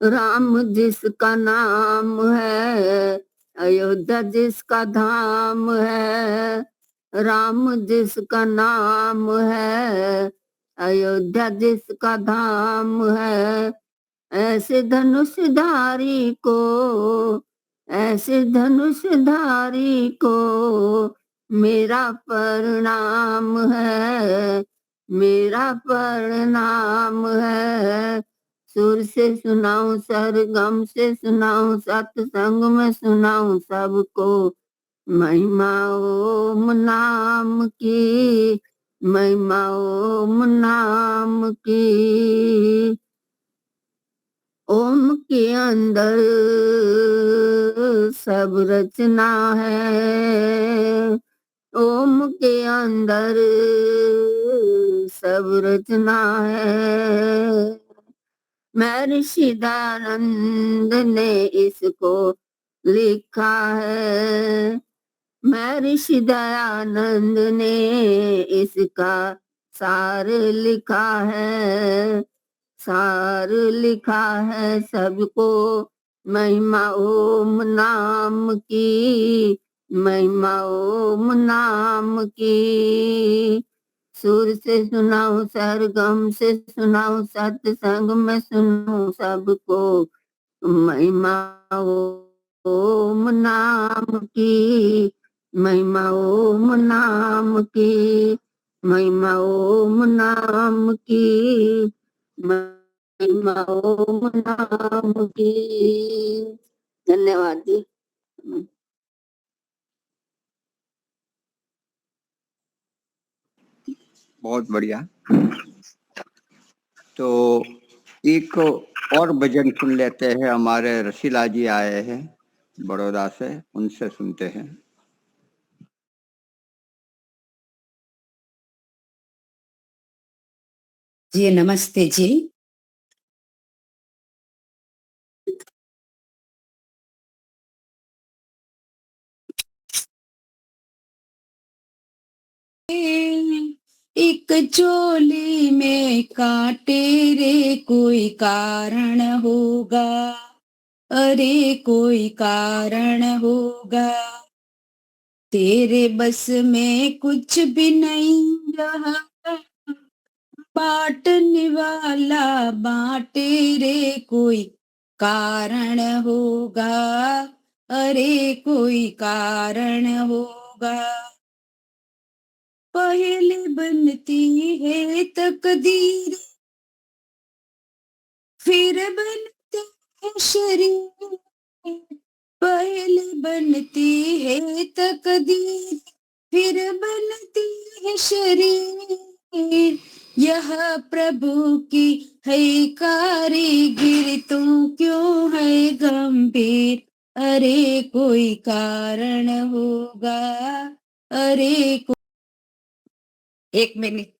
राम जिसका नाम है, अयोध्या जिसका धाम है। राम जिसका नाम है, अयोध्या जिसका धाम है। ऐसे धनुषधारी को, ऐसे धनुषधारी को मेरा प्रणाम है, मेरा प्रणाम है। सुर से सुनाऊं, सरगम से सुनाऊं, सत्संग में सुनाऊं सबको महिमा ओम नाम की, महिमा ओम नाम की। ओम के अंदर सब रचना है, ओम के अंदर सब रचना है। महर्षि दयानंद ने इसको लिखा है, महर्षि दयानंद ने इसका सार लिखा है, सार लिखा है सबको महिमा ओम नाम की, महिमा ओम नाम की। सुर से सुनाऊं, सरगम से सुनाऊं, सत्संग में सुनाऊं सबको महिमा ओम नाम की, महिमा ओम नाम की, महिमा ओम नाम की, महिमा ओम नाम की। धन्यवाद जी। बहुत बढ़िया। तो एक और भजन सुन लेते हैं, हमारे रसीला जी आए हैं बड़ौदा से, उनसे सुनते हैं। जी नमस्ते जी। एक चोली में कांटे रे कोई कारण होगा, अरे कोई कारण होगा। तेरे बस में कुछ भी नहीं रहा, बांटने वाला बांटे रे कोई कारण होगा, अरे कोई कारण होगा। पहले बनती है तकदीर, फिर बनते हैं शरीर। पहले बनती है तकदीर, फिर बनती है शरीर। यह प्रभु की है कारीगिरी, तू क्यों है गंभीर, अरे कोई कारण होगा, अरे एक मिनट।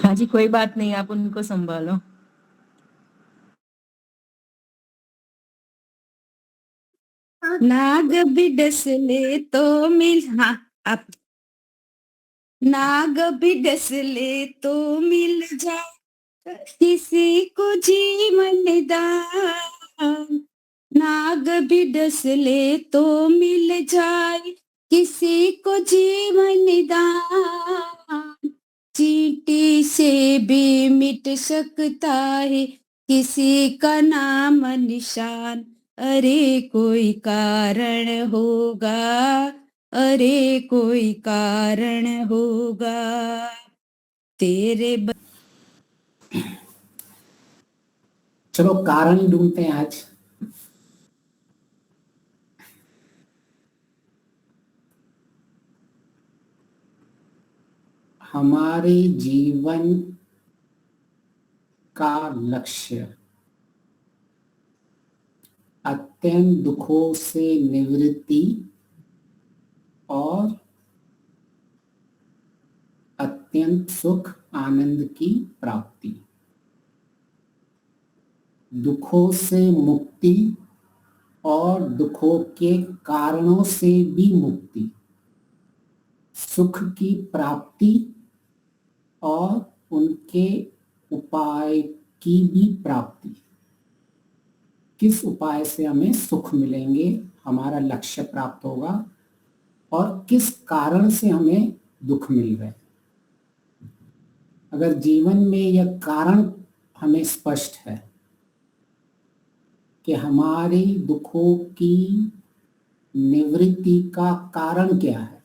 हाँ जी, कोई बात नहीं, आप उनको संभालो। नाग भी डसले तो मिल, हाँ आप। नाग भी डसले तो मिल जाए किसी को जीवन दान। नाग भी डसले तो मिल जाए किसी को जीवन दान। चींटी से भी मिट सकता है किसी का नाम निशान, अरे कोई कारण होगा, अरे कोई कारण होगा। तेरे चलो कारण ढूंढते हैं आज। हमारे जीवन का लक्ष्य अत्यंत दुखों से निवृत्ति और अत्यंत सुख आनंद की प्राप्ति, दुखों से मुक्ति और दुखों के कारणों से भी मुक्ति, सुख की प्राप्ति और उनके उपाय की भी प्राप्ति, किस उपाय से हमें सुख मिलेंगे, हमारा लक्ष्य प्राप्त होगा, और किस कारण से हमें दुख मिल रहा है। अगर जीवन में यह कारण हमें स्पष्ट है कि हमारी दुखों की निवृत्ति का कारण क्या है,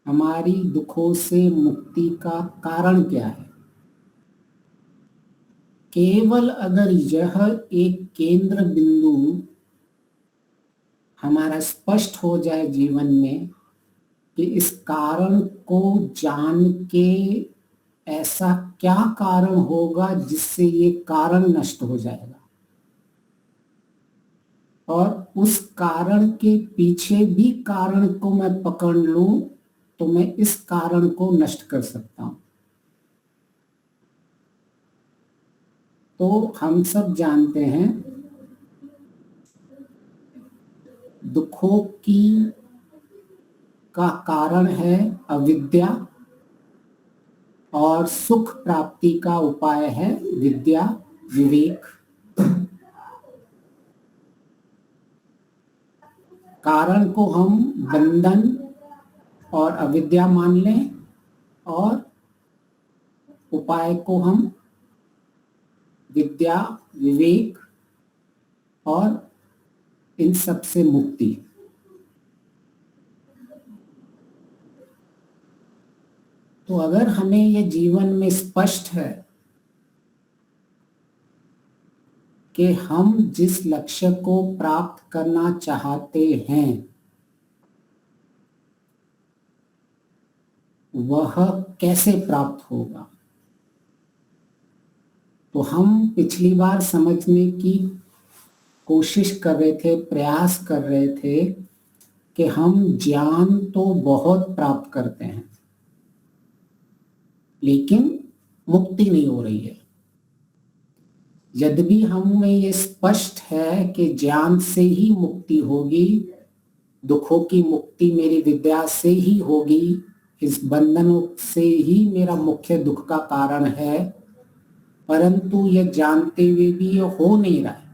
हमारी दुखों से मुक्ति का कारण क्या है, केवल अगर यह एक केंद्र बिंदु हमारा स्पष्ट हो जाए जीवन में कि इस कारण को जान के ऐसा क्या कारण होगा जिससे ये कारण नष्ट हो जाएगा, और उस कारण के पीछे भी कारण को मैं पकड़ लूं तो मैं इस कारण को नष्ट कर सकता हूं। तो हम सब जानते हैं दुखों की का कारण है अविद्या, और सुख प्राप्ति का उपाय है विद्या विवेक। कारण को हम बंधन और अविद्या मान लें, और उपाय को हम विद्या विवेक और इन सब से मुक्ति। तो अगर हमें ये जीवन में स्पष्ट है कि हम जिस लक्ष्य को प्राप्त करना चाहते हैं वह कैसे प्राप्त होगा, तो हम पिछली बार समझने की कोशिश कर रहे थे, प्रयास कर रहे थे कि हम ज्ञान तो बहुत प्राप्त करते हैं लेकिन मुक्ति नहीं हो रही है। यद्यपि हमें ये स्पष्ट है कि ज्ञान से ही मुक्ति होगी, दुखों की मुक्ति मेरी विद्या से ही होगी, इस बंधनों से ही मेरा मुख्य दुख का कारण है, परंतु यह जानते हुए भी ये हो नहीं रहा है।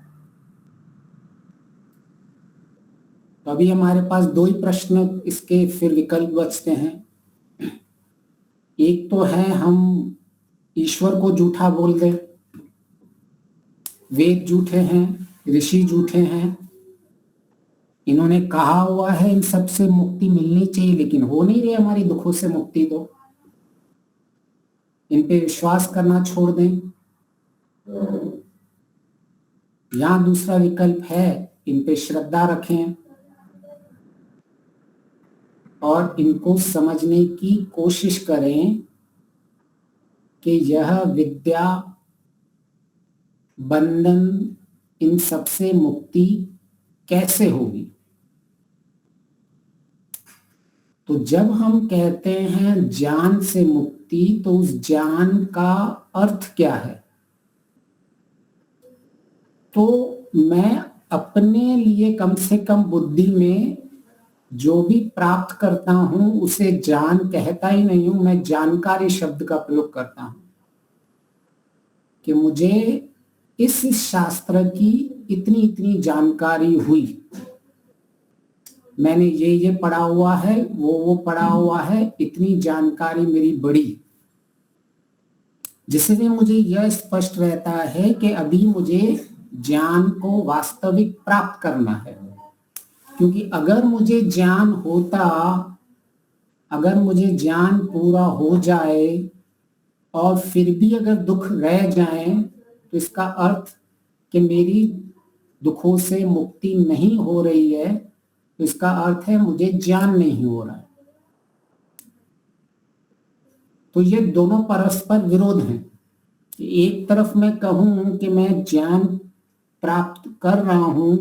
तो अभी हमारे पास दो ही प्रश्न इसके फिर विकल्प बचते हैं। एक तो है हम ईश्वर को झूठा बोल दें, वेद झूठे हैं, ऋषि झूठे हैं, इन्होंने कहा हुआ है इन सब से मुक्ति मिलनी चाहिए लेकिन हो नहीं रही हमारी दुखों से मुक्ति, तो इन पे विश्वास करना छोड़ दें। यहां दूसरा विकल्प है इन पे श्रद्धा रखें और इनको समझने की कोशिश करें कि यह विद्या बंधन इन सबसे मुक्ति कैसे होगी। तो जब हम कहते हैं ज्ञान से मुक्ति, तो उस ज्ञान का अर्थ क्या है? तो मैं अपने लिए कम से कम बुद्धि में जो भी प्राप्त करता हूं उसे ज्ञान कहता ही नहीं हूं, मैं जानकारी शब्द का प्रयोग करता हूं कि मुझे इस शास्त्र की इतनी इतनी जानकारी हुई, मैंने ये पढ़ा हुआ है, वो पढ़ा हुआ है, इतनी जानकारी मेरी बढ़ी, जिससे मुझे यह स्पष्ट रहता है कि अभी मुझे ज्ञान को वास्तविक प्राप्त करना है। क्योंकि अगर मुझे ज्ञान होता, अगर मुझे ज्ञान पूरा हो जाए और फिर भी अगर दुख रह जाए तो इसका अर्थ कि मेरी दुखों से मुक्ति नहीं हो रही है, तो इसका अर्थ है मुझे ज्ञान नहीं हो रहा है। तो ये दोनों परस्पर विरोध हैं। एक तरफ मैं कहूं कि मैं ज्ञान प्राप्त कर रहा हूं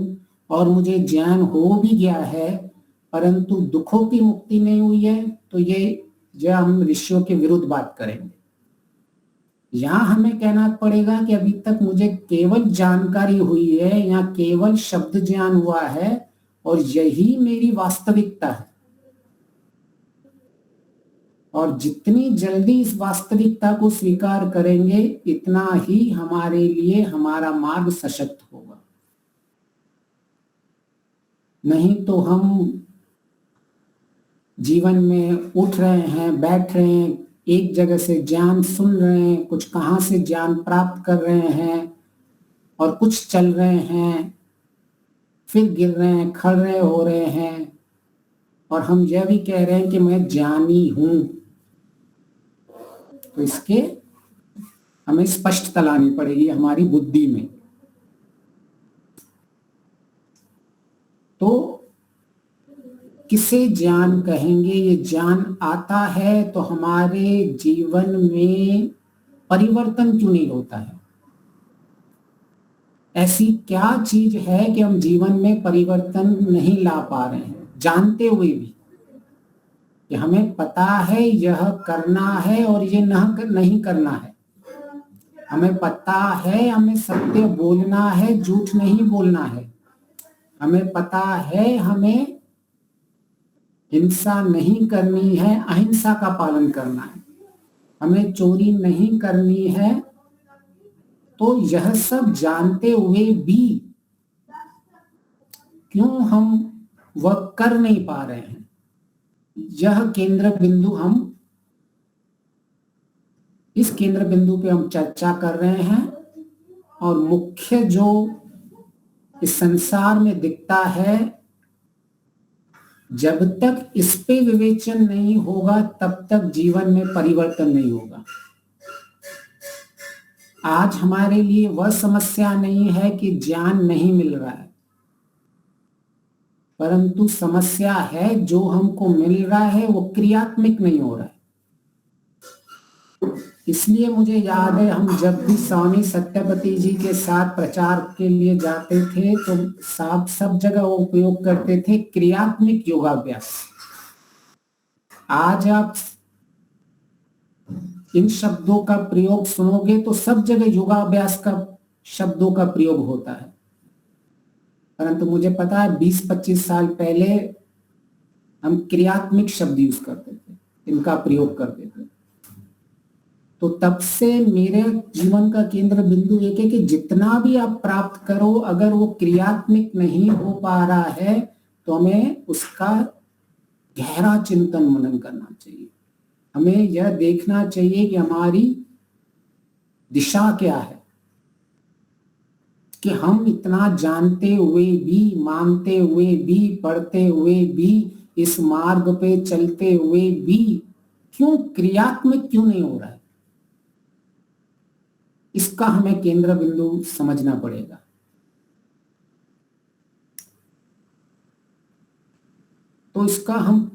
और मुझे ज्ञान हो भी गया है परंतु दुखों की मुक्ति नहीं हुई है, तो ये हम ऋषियों के विरुद्ध बात करेंगे। यहां हमें कहना पड़ेगा कि अभी तक मुझे केवल जानकारी हुई है या केवल शब्द ज्ञान हुआ है और यही मेरी वास्तविकता है। और जितनी जल्दी इस वास्तविकता को स्वीकार करेंगे इतना ही हमारे लिए हमारा मार्ग सशक्त होगा। नहीं तो हम जीवन में उठ रहे हैं, बैठ रहे हैं, एक जगह से ज्ञान सुन रहे हैं, कुछ कहां से ज्ञान प्राप्त कर रहे हैं और कुछ चल रहे हैं, फिर गिर रहे हैं, खड़े हो रहे हैं और हम यह भी कह रहे हैं कि मैं ज्ञानी हूं। तो इसके हमें स्पष्टता लानी पड़ेगी हमारी बुद्धि में। तो किसे ज्ञान कहेंगे? ये ज्ञान आता है तो हमारे जीवन में परिवर्तन क्यों नहीं होता है? ऐसी क्या चीज है कि हम जीवन में परिवर्तन नहीं ला पा रहे हैं, जानते हुए भी कि हमें पता है यह करना है और ये नहीं करना है, हमें पता है हमें सत्य बोलना है, झूठ नहीं बोलना है, हमें पता है हमें हिंसा नहीं करनी है, अहिंसा का पालन करना है, हमें चोरी नहीं करनी है। तो यह सब जानते हुए भी क्यों हम वह कर नहीं पा रहे हैं? यह केंद्र बिंदु इस केंद्र बिंदु पे हम चर्चा कर रहे हैं। और मुख्य जो इस संसार में दिखता है, जब तक इस पे विवेचन नहीं होगा तब तक जीवन में परिवर्तन नहीं होगा। आज हमारे लिए वह समस्या नहीं है कि ज्ञान नहीं मिल रहा है, परंतु समस्या है जो हमको मिल रहा है वो क्रियात्मक नहीं हो रहा है। इसलिए मुझे याद है हम जब भी स्वामी सत्यपति जी के साथ प्रचार के लिए जाते थे तो साहब सब जगह वो उपयोग करते थे क्रियात्मक योगाभ्यास। आज आप इन शब्दों का प्रयोग सुनोगे तो सब जगह योगाभ्यास का शब्दों का प्रयोग होता है, परंतु मुझे पता है 20-25 साल पहले हम क्रियात्मक शब्द यूज करते थे, इनका प्रयोग करते थे। तो तब से मेरे जीवन का केंद्र बिंदु एक है कि जितना भी आप प्राप्त करो, अगर वो क्रियात्मक नहीं हो पा रहा है तो हमें उसका गहरा चिंतन मनन करना चाहिए। हमें यह देखना चाहिए कि हमारी दिशा क्या है, कि हम इतना जानते हुए भी, मानते हुए भी, पढ़ते हुए भी, इस मार्ग पे चलते हुए भी क्यों क्रियात्मक क्यों नहीं हो रहा है? इसका हमें केंद्र बिंदु समझना पड़ेगा। तो इसका हम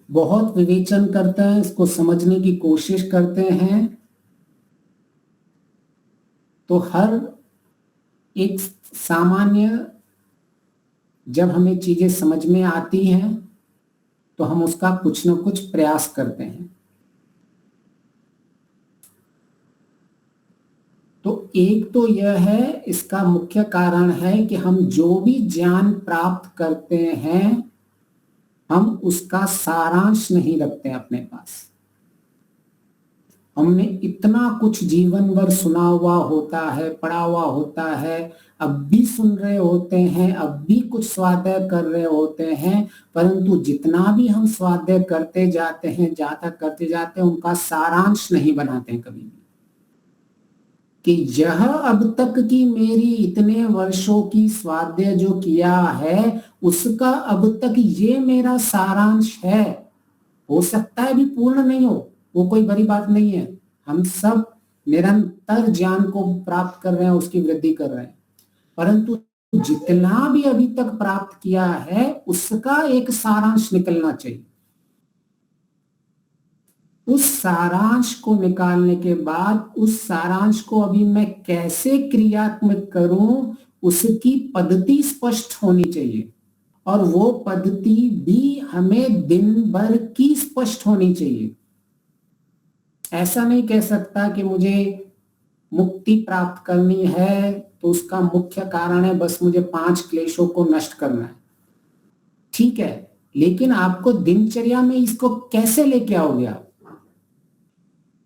बहुत विवेचन करते हैं, इसको समझने की कोशिश करते हैं। तो हर एक सामान्य जब हमें चीजें समझ में आती हैं तो हम उसका कुछ न कुछ प्रयास करते हैं। तो एक तो यह है, इसका मुख्य कारण है कि हम जो भी ज्ञान प्राप्त करते हैं हम उसका सारांश नहीं रखते अपने पास। हमने इतना कुछ जीवन भर सुना हुआ होता है, पढ़ा हुआ होता है, अब भी सुन रहे होते हैं, अब भी कुछ स्वाध्याय कर रहे होते हैं, परंतु जितना भी हम स्वाध्याय करते जाते हैं, ज्यादा करते जाते हैं, उनका सारांश नहीं बनाते हैं कभी भी कि यह अब तक की मेरी इतने वर्षों की स्वाध्याय जो किया है उसका अब तक ये मेरा सारांश है। हो सकता है भी पूर्ण नहीं हो, वो कोई बड़ी बात नहीं है। हम सब निरंतर ज्ञान को प्राप्त कर रहे हैं, उसकी वृद्धि कर रहे हैं, परंतु जितना भी अभी तक प्राप्त किया है उसका एक सारांश निकलना चाहिए। उस सारांश को निकालने के बाद उस सारांश को अभी मैं कैसे क्रियात्मक करूं उसकी पद्धति स्पष्ट होनी चाहिए, और वो पद्धति भी हमें दिन भर की स्पष्ट होनी चाहिए। ऐसा नहीं कह सकता कि मुझे मुक्ति प्राप्त करनी है तो उसका मुख्य कारण है बस मुझे 5 क्लेशों को नष्ट करना है। ठीक है, लेकिन आपको दिनचर्या में इसको कैसे लेके आओगे आप?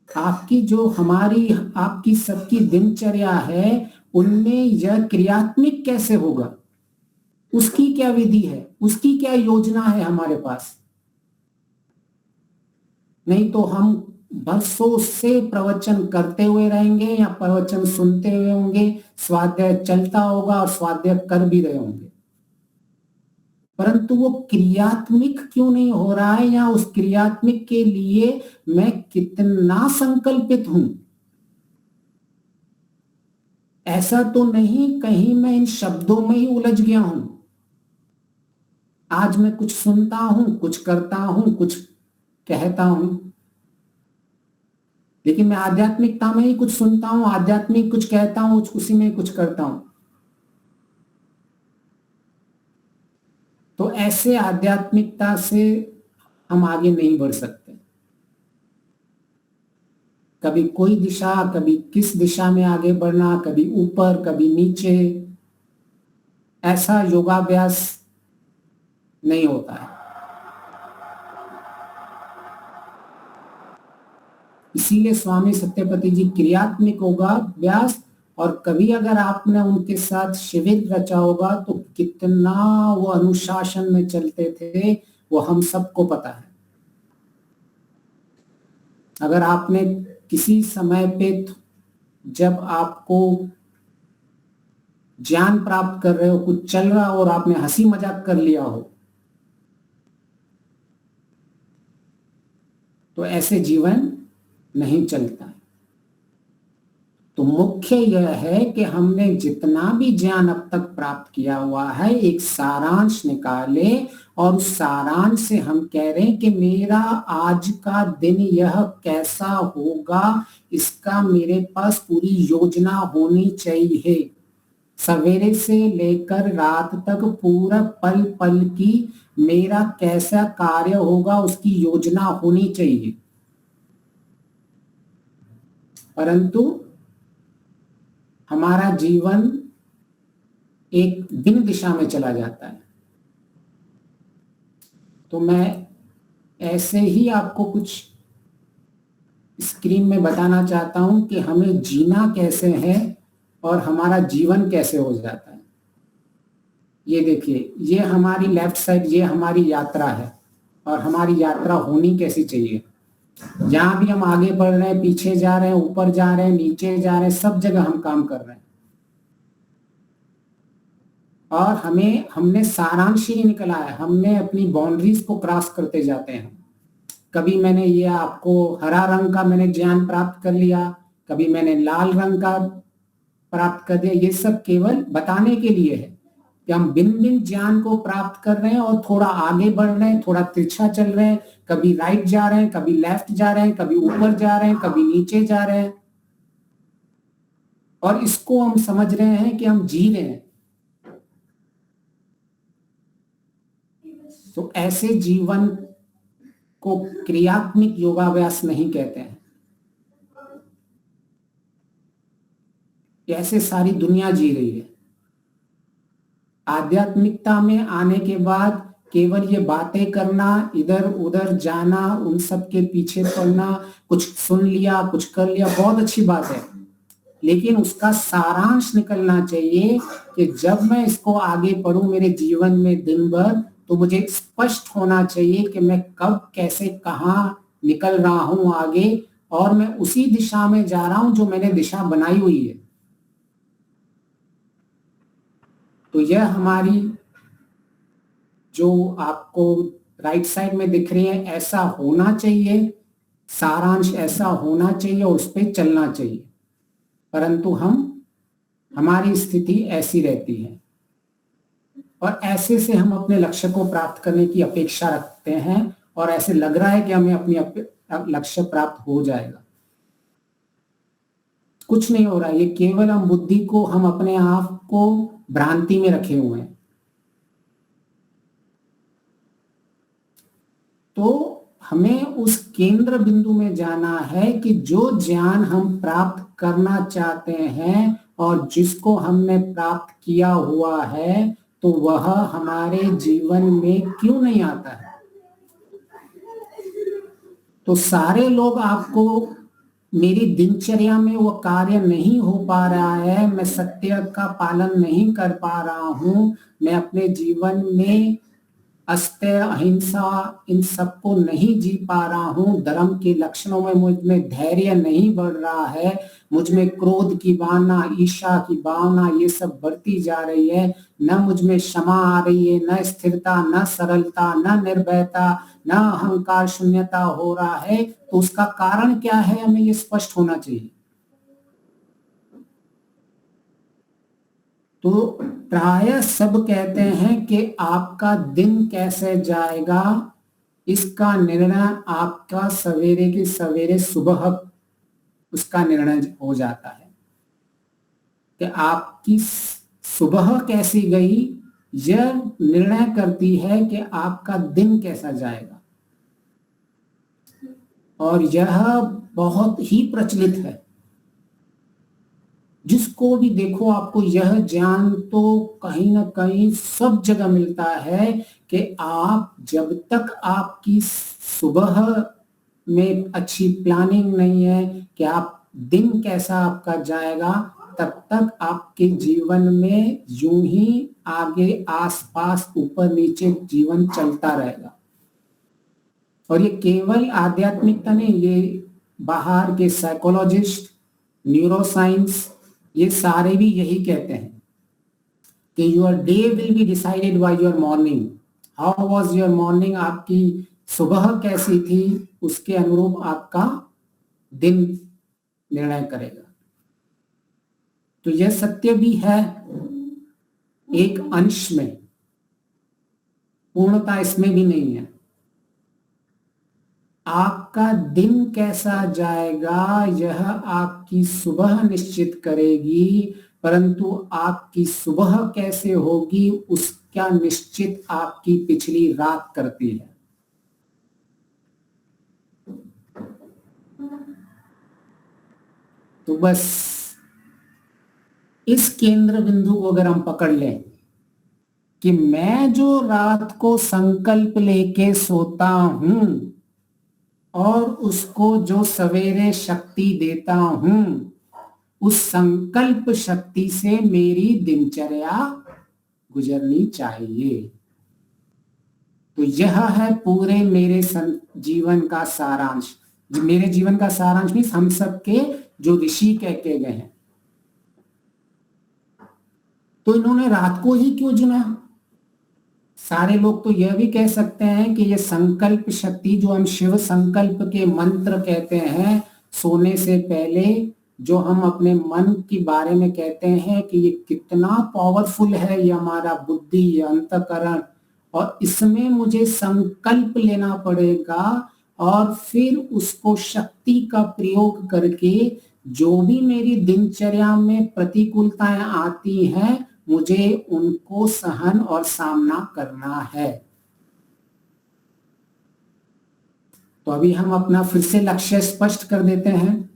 आपकी जो हमारी आपकी सबकी दिनचर्या है उनमें यह क्रियात्मक कैसे होगा? उसकी क्या विधि है, उसकी क्या योजना है हमारे पास? नहीं तो हम बरसों से प्रवचन करते हुए रहेंगे या प्रवचन सुनते हुए होंगे, स्वाध्याय चलता होगा और स्वाध्याय कर भी रहे होंगे, परंतु वो क्रियात्मक क्यों नहीं हो रहा है, या उस क्रियात्मक के लिए मैं कितना संकल्पित हूं? ऐसा तो नहीं कहीं मैं इन शब्दों में ही उलझ गया हूं। आज मैं कुछ सुनता हूं, कुछ करता हूं, कुछ कहता हूं, लेकिन मैं आध्यात्मिकता में ही कुछ सुनता हूं, आध्यात्मिक कुछ कहता हूं, उसी में कुछ करता हूं। तो ऐसे आध्यात्मिकता से हम आगे नहीं बढ़ सकते। कभी कोई दिशा, कभी किस दिशा में आगे बढ़ना, कभी ऊपर कभी नीचे, ऐसा योगाभ्यास नहीं होता है। इसीलिए स्वामी सत्यपति जी क्रियात्मक योगाभ्यास, और कभी अगर आपने उनके साथ शिविर रचा होगा तो कितना वो अनुशासन में चलते थे वो हम सबको पता है। अगर आपने किसी समय पे जब आपको ज्ञान प्राप्त कर रहे हो, कुछ चल रहा हो और आपने हंसी मजाक कर लिया हो, तो ऐसे जीवन नहीं चलता है। तो मुख्य यह है कि हमने जितना भी ज्ञान अब तक प्राप्त किया हुआ है एक सारांश निकाले, और उस सारांश से हम कह रहे हैं कि मेरा आज का दिन यह कैसा होगा, इसका मेरे पास पूरी योजना होनी चाहिए। सवेरे से लेकर रात तक पूरा पल पल की मेरा कैसा कार्य होगा उसकी योजना होनी चाहिए। परंतु हमारा जीवन एक भिन्न दिशा में चला जाता है। तो मैं ऐसे ही आपको कुछ स्क्रीन में बताना चाहता हूं कि हमें जीना कैसे है और हमारा जीवन कैसे हो जाता है। ये देखिए, ये हमारी लेफ्ट साइड, ये हमारी यात्रा है, और हमारी यात्रा होनी कैसी चाहिए। जहां भी हम आगे बढ़ रहे हैं, पीछे जा रहे हैं, ऊपर जा रहे हैं, नीचे जा रहे हैं, सब जगह हम काम कर रहे हैं, और हमने सारांश ही निकला है। हमने अपनी बाउंड्रीज को क्रॉस करते जाते हैं। कभी मैंने ये आपको हरा रंग का मैंने ज्ञान प्राप्त कर लिया, कभी मैंने लाल रंग का प्राप्त कर दिया। ये सब केवल बताने के लिए है कि हम भिन्न भिन्न ज्ञान को प्राप्त कर रहे हैं और थोड़ा आगे बढ़ रहे हैं, थोड़ा तिरछा चल रहे हैं, कभी राइट जा रहे हैं, कभी लेफ्ट जा रहे हैं, कभी ऊपर जा रहे हैं, कभी नीचे जा रहे हैं, और इसको हम समझ रहे हैं कि हम जी रहे हैं। तो ऐसे जीवन को क्रियात्मक योगाभ्यास नहीं कहते हैं। ऐसे सारी दुनिया जी रही है। आध्यात्मिकता में आने के बाद केवल ये बातें करना, इधर उधर जाना, उन सब के पीछे पड़ना, कुछ सुन लिया, कुछ कर लिया, बहुत अच्छी बात है, लेकिन उसका सारांश निकलना चाहिए कि जब मैं इसको आगे पढ़ूं मेरे जीवन में दिन भर, तो मुझे स्पष्ट होना चाहिए कि मैं कब कैसे कहां निकल रहा हूं आगे, और मैं उसी दिशा में जा रहा हूं जो मैंने दिशा बनाई हुई है। तो यह हमारी जो आपको राइट साइड में दिख रही है, ऐसा होना चाहिए, सारांश ऐसा होना चाहिए और उस पर चलना चाहिए। परंतु हमारी स्थिति ऐसी रहती है, और ऐसे से हम अपने लक्ष्य को प्राप्त करने की अपेक्षा रखते हैं, और ऐसे लग रहा है कि हमें अपनी लक्ष्य प्राप्त हो जाएगा। कुछ नहीं हो रहा है। ये केवल हम बुद्धि को, हम अपने आप को भ्रांति में रखे हुए हैं। तो हमें उस केंद्र बिंदु में जाना है कि जो ज्ञान हम प्राप्त करना चाहते हैं और जिसको हमने प्राप्त किया हुआ है, तो वह हमारे जीवन में क्यों नहीं आता है? तो सारे लोग आपको मेरी दिनचर्या में वो कार्य नहीं हो पा रहा है, मैं सत्य का पालन नहीं कर पा रहा हूं, मैं अपने जीवन में अस्त्य अहिंसा इन सबको नहीं जी पा रहा हूं, धर्म के लक्षणों में मुझ में धैर्य नहीं बढ़ रहा है, मुझ में क्रोध की भावना, ईर्ष्या की भावना ये सब बढ़ती जा रही है, न मुझ में क्षमा आ रही है, न स्थिरता, न सरलता, न निर्भयता, न अहंकार शून्यता हो रहा है। तो उसका कारण क्या है, हमें ये स्पष्ट होना चाहिए। तो प्राय सब कहते हैं कि आपका दिन कैसे जाएगा इसका निर्णय आपका सवेरे की सवेरे सुबह उसका निर्णय हो जाता है कि आपकी सुबह कैसी गई, यह निर्णय करती है कि आपका दिन कैसा जाएगा। और यह बहुत ही प्रचलित है, जिसको भी देखो आपको यह ज्ञान तो कहीं ना कहीं सब जगह मिलता है कि आप जब तक आपकी सुबह में अच्छी प्लानिंग नहीं है कि आप दिन कैसा आपका जाएगा, तब तक आपके जीवन में यूं ही आगे आसपास ऊपर नीचे जीवन चलता रहेगा। और ये केवल आध्यात्मिकता नहीं, ये बाहर के साइकोलॉजिस्ट, न्यूरोसाइंस, ये सारे भी यही कहते हैं कि your day will be decided by your morning. How was your morning, आपकी सुबह कैसी थी, उसके अनुरूप आपका दिन निर्णय करेगा। तो यह सत्य भी है एक अंश में, पूर्णता इसमें भी नहीं है। आपका दिन कैसा जाएगा यह आपकी सुबह निश्चित करेगी, परंतु आपकी सुबह कैसे होगी उसका निश्चित आपकी पिछली रात करती है। तो बस इस केंद्र बिंदु को अगर हम पकड़ लें कि मैं जो रात को संकल्प लेके सोता हूं और उसको जो सवेरे शक्ति देता हूं, उस संकल्प शक्ति से मेरी दिनचर्या गुजरनी चाहिए। तो यह है पूरे मेरे जीवन का सारांश। मेरे जीवन का सारांश नहीं, हम सबके जो ऋषि कह के गए हैं। तो इन्होंने रात को ही क्यों चुना? सारे लोग तो यह भी कह सकते हैं कि ये संकल्प शक्ति जो हम शिव संकल्प के मंत्र कहते हैं, सोने से पहले जो हम अपने मन के बारे में कहते हैं कि ये कितना पावरफुल है, ये हमारा बुद्धि, ये अंतःकरण, और इसमें मुझे संकल्प लेना पड़ेगा और फिर उसको शक्ति का प्रयोग करके जो भी मेरी दिनचर्या में प्रतिकूलताएं आती हैं, मुझे उनको सहन और सामना करना है। तो अभी हम अपना फिर से लक्ष्य स्पष्ट कर देते हैं।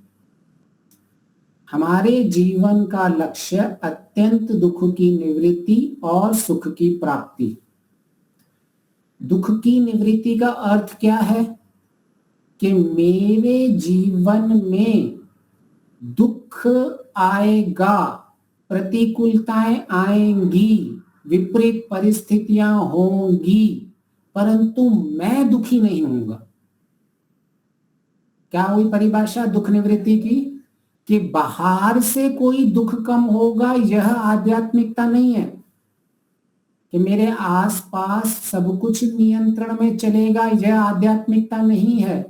हमारे जीवन का लक्ष्य अत्यंत दुख की निवृत्ति और सुख की प्राप्ति। दुख की निवृत्ति का अर्थ क्या है कि मेरे जीवन में दुख आएगा, प्रतिकूलताएं आएंगी, विपरीत परिस्थितियां होंगी, परंतु मैं दुखी नहीं होऊंगा। क्या हुई परिभाषा दुख निवृत्ति की? कि बाहर से कोई दुख कम होगा, यह आध्यात्मिकता नहीं है। कि मेरे आसपास सब कुछ नियंत्रण में चलेगा, यह आध्यात्मिकता नहीं है।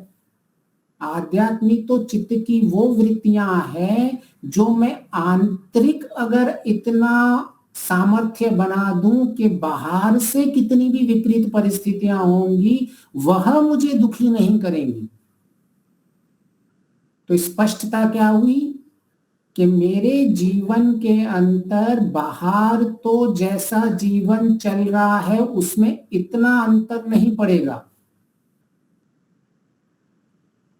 आध्यात्मिक तो चित्त की वो वृत्तियां हैं जो मैं आंतरिक अगर इतना सामर्थ्य बना दूं कि बाहर से कितनी भी विपरीत परिस्थितियां होंगी वह मुझे दुखी नहीं करेंगी। तो स्पष्टता क्या हुई कि मेरे जीवन के अंतर बाहर तो जैसा जीवन चल रहा है उसमें इतना अंतर नहीं पड़ेगा।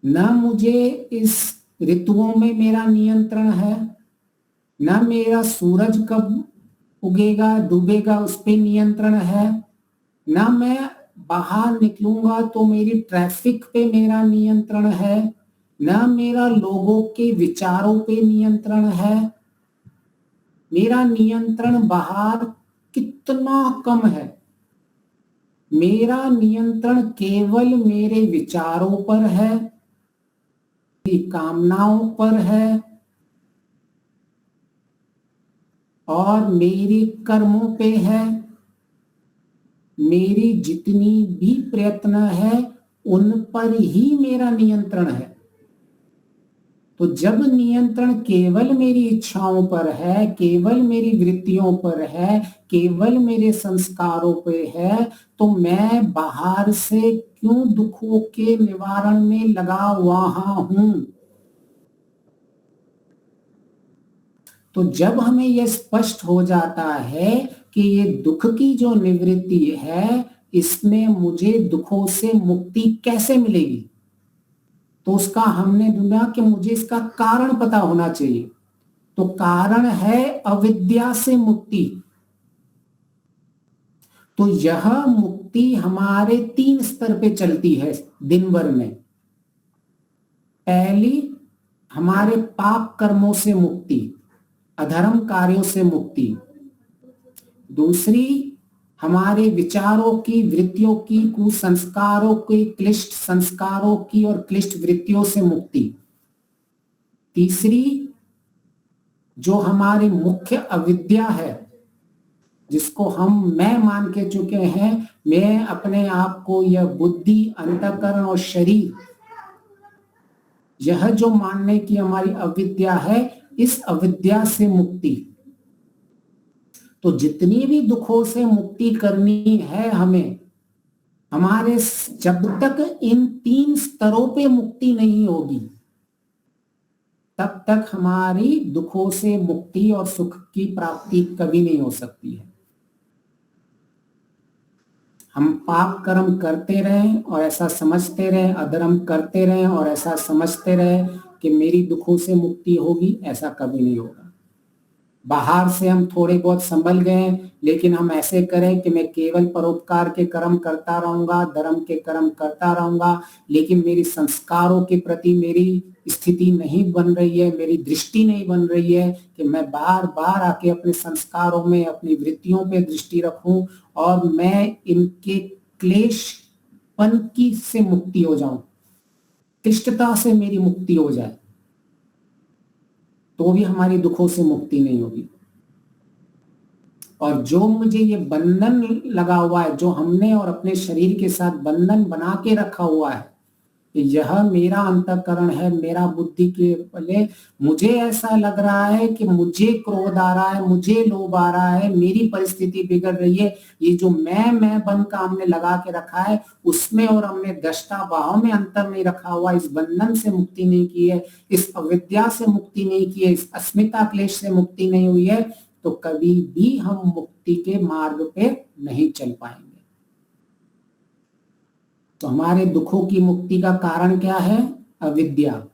न मुझे इस ऋतुओं में मेरा नियंत्रण है, न मेरा सूरज कब उगेगा डूबेगा उस पे नियंत्रण है, ना मैं बाहर निकलूंगा तो मेरी ट्रैफिक पे मेरा नियंत्रण है, ना मेरा लोगों के विचारों पे नियंत्रण है। मेरा नियंत्रण बाहर कितना कम है। मेरा नियंत्रण केवल मेरे विचारों पर है, मेरी कामनाओं पर है और मेरे कर्मों पे है। मेरी जितनी भी प्रयत्न है उन पर ही मेरा नियंत्रण है। तो जब नियंत्रण केवल मेरी इच्छाओं पर है, केवल मेरी वृत्तियों पर है, केवल मेरे संस्कारों पे है, तो मैं बाहर से क्यों दुखों के निवारण में लगा हुआ हूं। तो जब हमें यह स्पष्ट हो जाता है कि ये दुख की जो निवृत्ति है, इसमें मुझे दुखों से मुक्ति कैसे मिलेगी, तो उसका हमने ढूंढा कि मुझे इसका कारण पता होना चाहिए। तो कारण है अविद्या से मुक्ति। तो यह मुक्ति हमारे 3 स्तर पे चलती है दिन भर में। पहली, हमारे पाप कर्मों से मुक्ति, अधर्म कार्यों से मुक्ति। दूसरी, हमारे विचारों की, वृत्तियों की, कुसंस्कारों की, क्लिष्ट संस्कारों की और क्लिष्ट वृत्तियों से मुक्ति। तीसरी, जो हमारी मुख्य अविद्या है, जिसको हम मैं मान के चुके हैं, मैं अपने आप को, यह बुद्धि, अंतःकरण और शरीर, यह जो मानने की हमारी अविद्या है, इस अविद्या से मुक्ति। तो जितनी भी दुखों से मुक्ति करनी है हमें, हमारे जब तक इन 3 स्तरों पे मुक्ति नहीं होगी, तब तक हमारी दुखों से मुक्ति और सुख की प्राप्ति कभी नहीं हो सकती है। हम पाप कर्म करते रहें और ऐसा समझते रहें, अधर्म करते रहें और ऐसा समझते रहें कि मेरी दुखों से मुक्ति होगी, ऐसा कभी नहीं होगा। बाहर से हम थोड़े बहुत संभल गए, लेकिन हम ऐसे करें कि मैं केवल परोपकार के कर्म करता रहूंगा, धर्म के कर्म करता रहूंगा, लेकिन मेरी संस्कारों के प्रति मेरी स्थिति नहीं बन रही है, मेरी दृष्टि नहीं बन रही है कि मैं बार बार आके अपने संस्कारों में, अपनी वृत्तियों पे दृष्टि रखूं और मैं इनके क्लेशपन की से मुक्ति हो जाऊं, क्लिष्टता से मेरी मुक्ति हो जाए, तो भी हमारी दुखों से मुक्ति नहीं होगी। और जो मुझे ये बंधन लगा हुआ है, जो हमने और अपने शरीर के साथ बंधन बना के रखा हुआ है, यह मेरा अंतःकरण है, मेरा बुद्धि के पले, मुझे ऐसा लग रहा है कि मुझे क्रोध आ रहा है, मुझे लोभ आ रहा है, मेरी परिस्थिति बिगड़ रही है, ये जो मैं बन का हमने लगा के रखा है, उसमें और हमने दृष्टा भाव में अंतर नहीं रखा हुआ, इस बंधन से मुक्ति नहीं की है, इस अविद्या से मुक्ति नहीं की है, इस अस्मिता क्लेश से मुक्ति नहीं हुई है, तो कभी भी हम मुक्ति के मार्ग पे नहीं चल पाएंगे। तो हमारे दुखों की मुक्ति का कारण क्या है? अविद्या।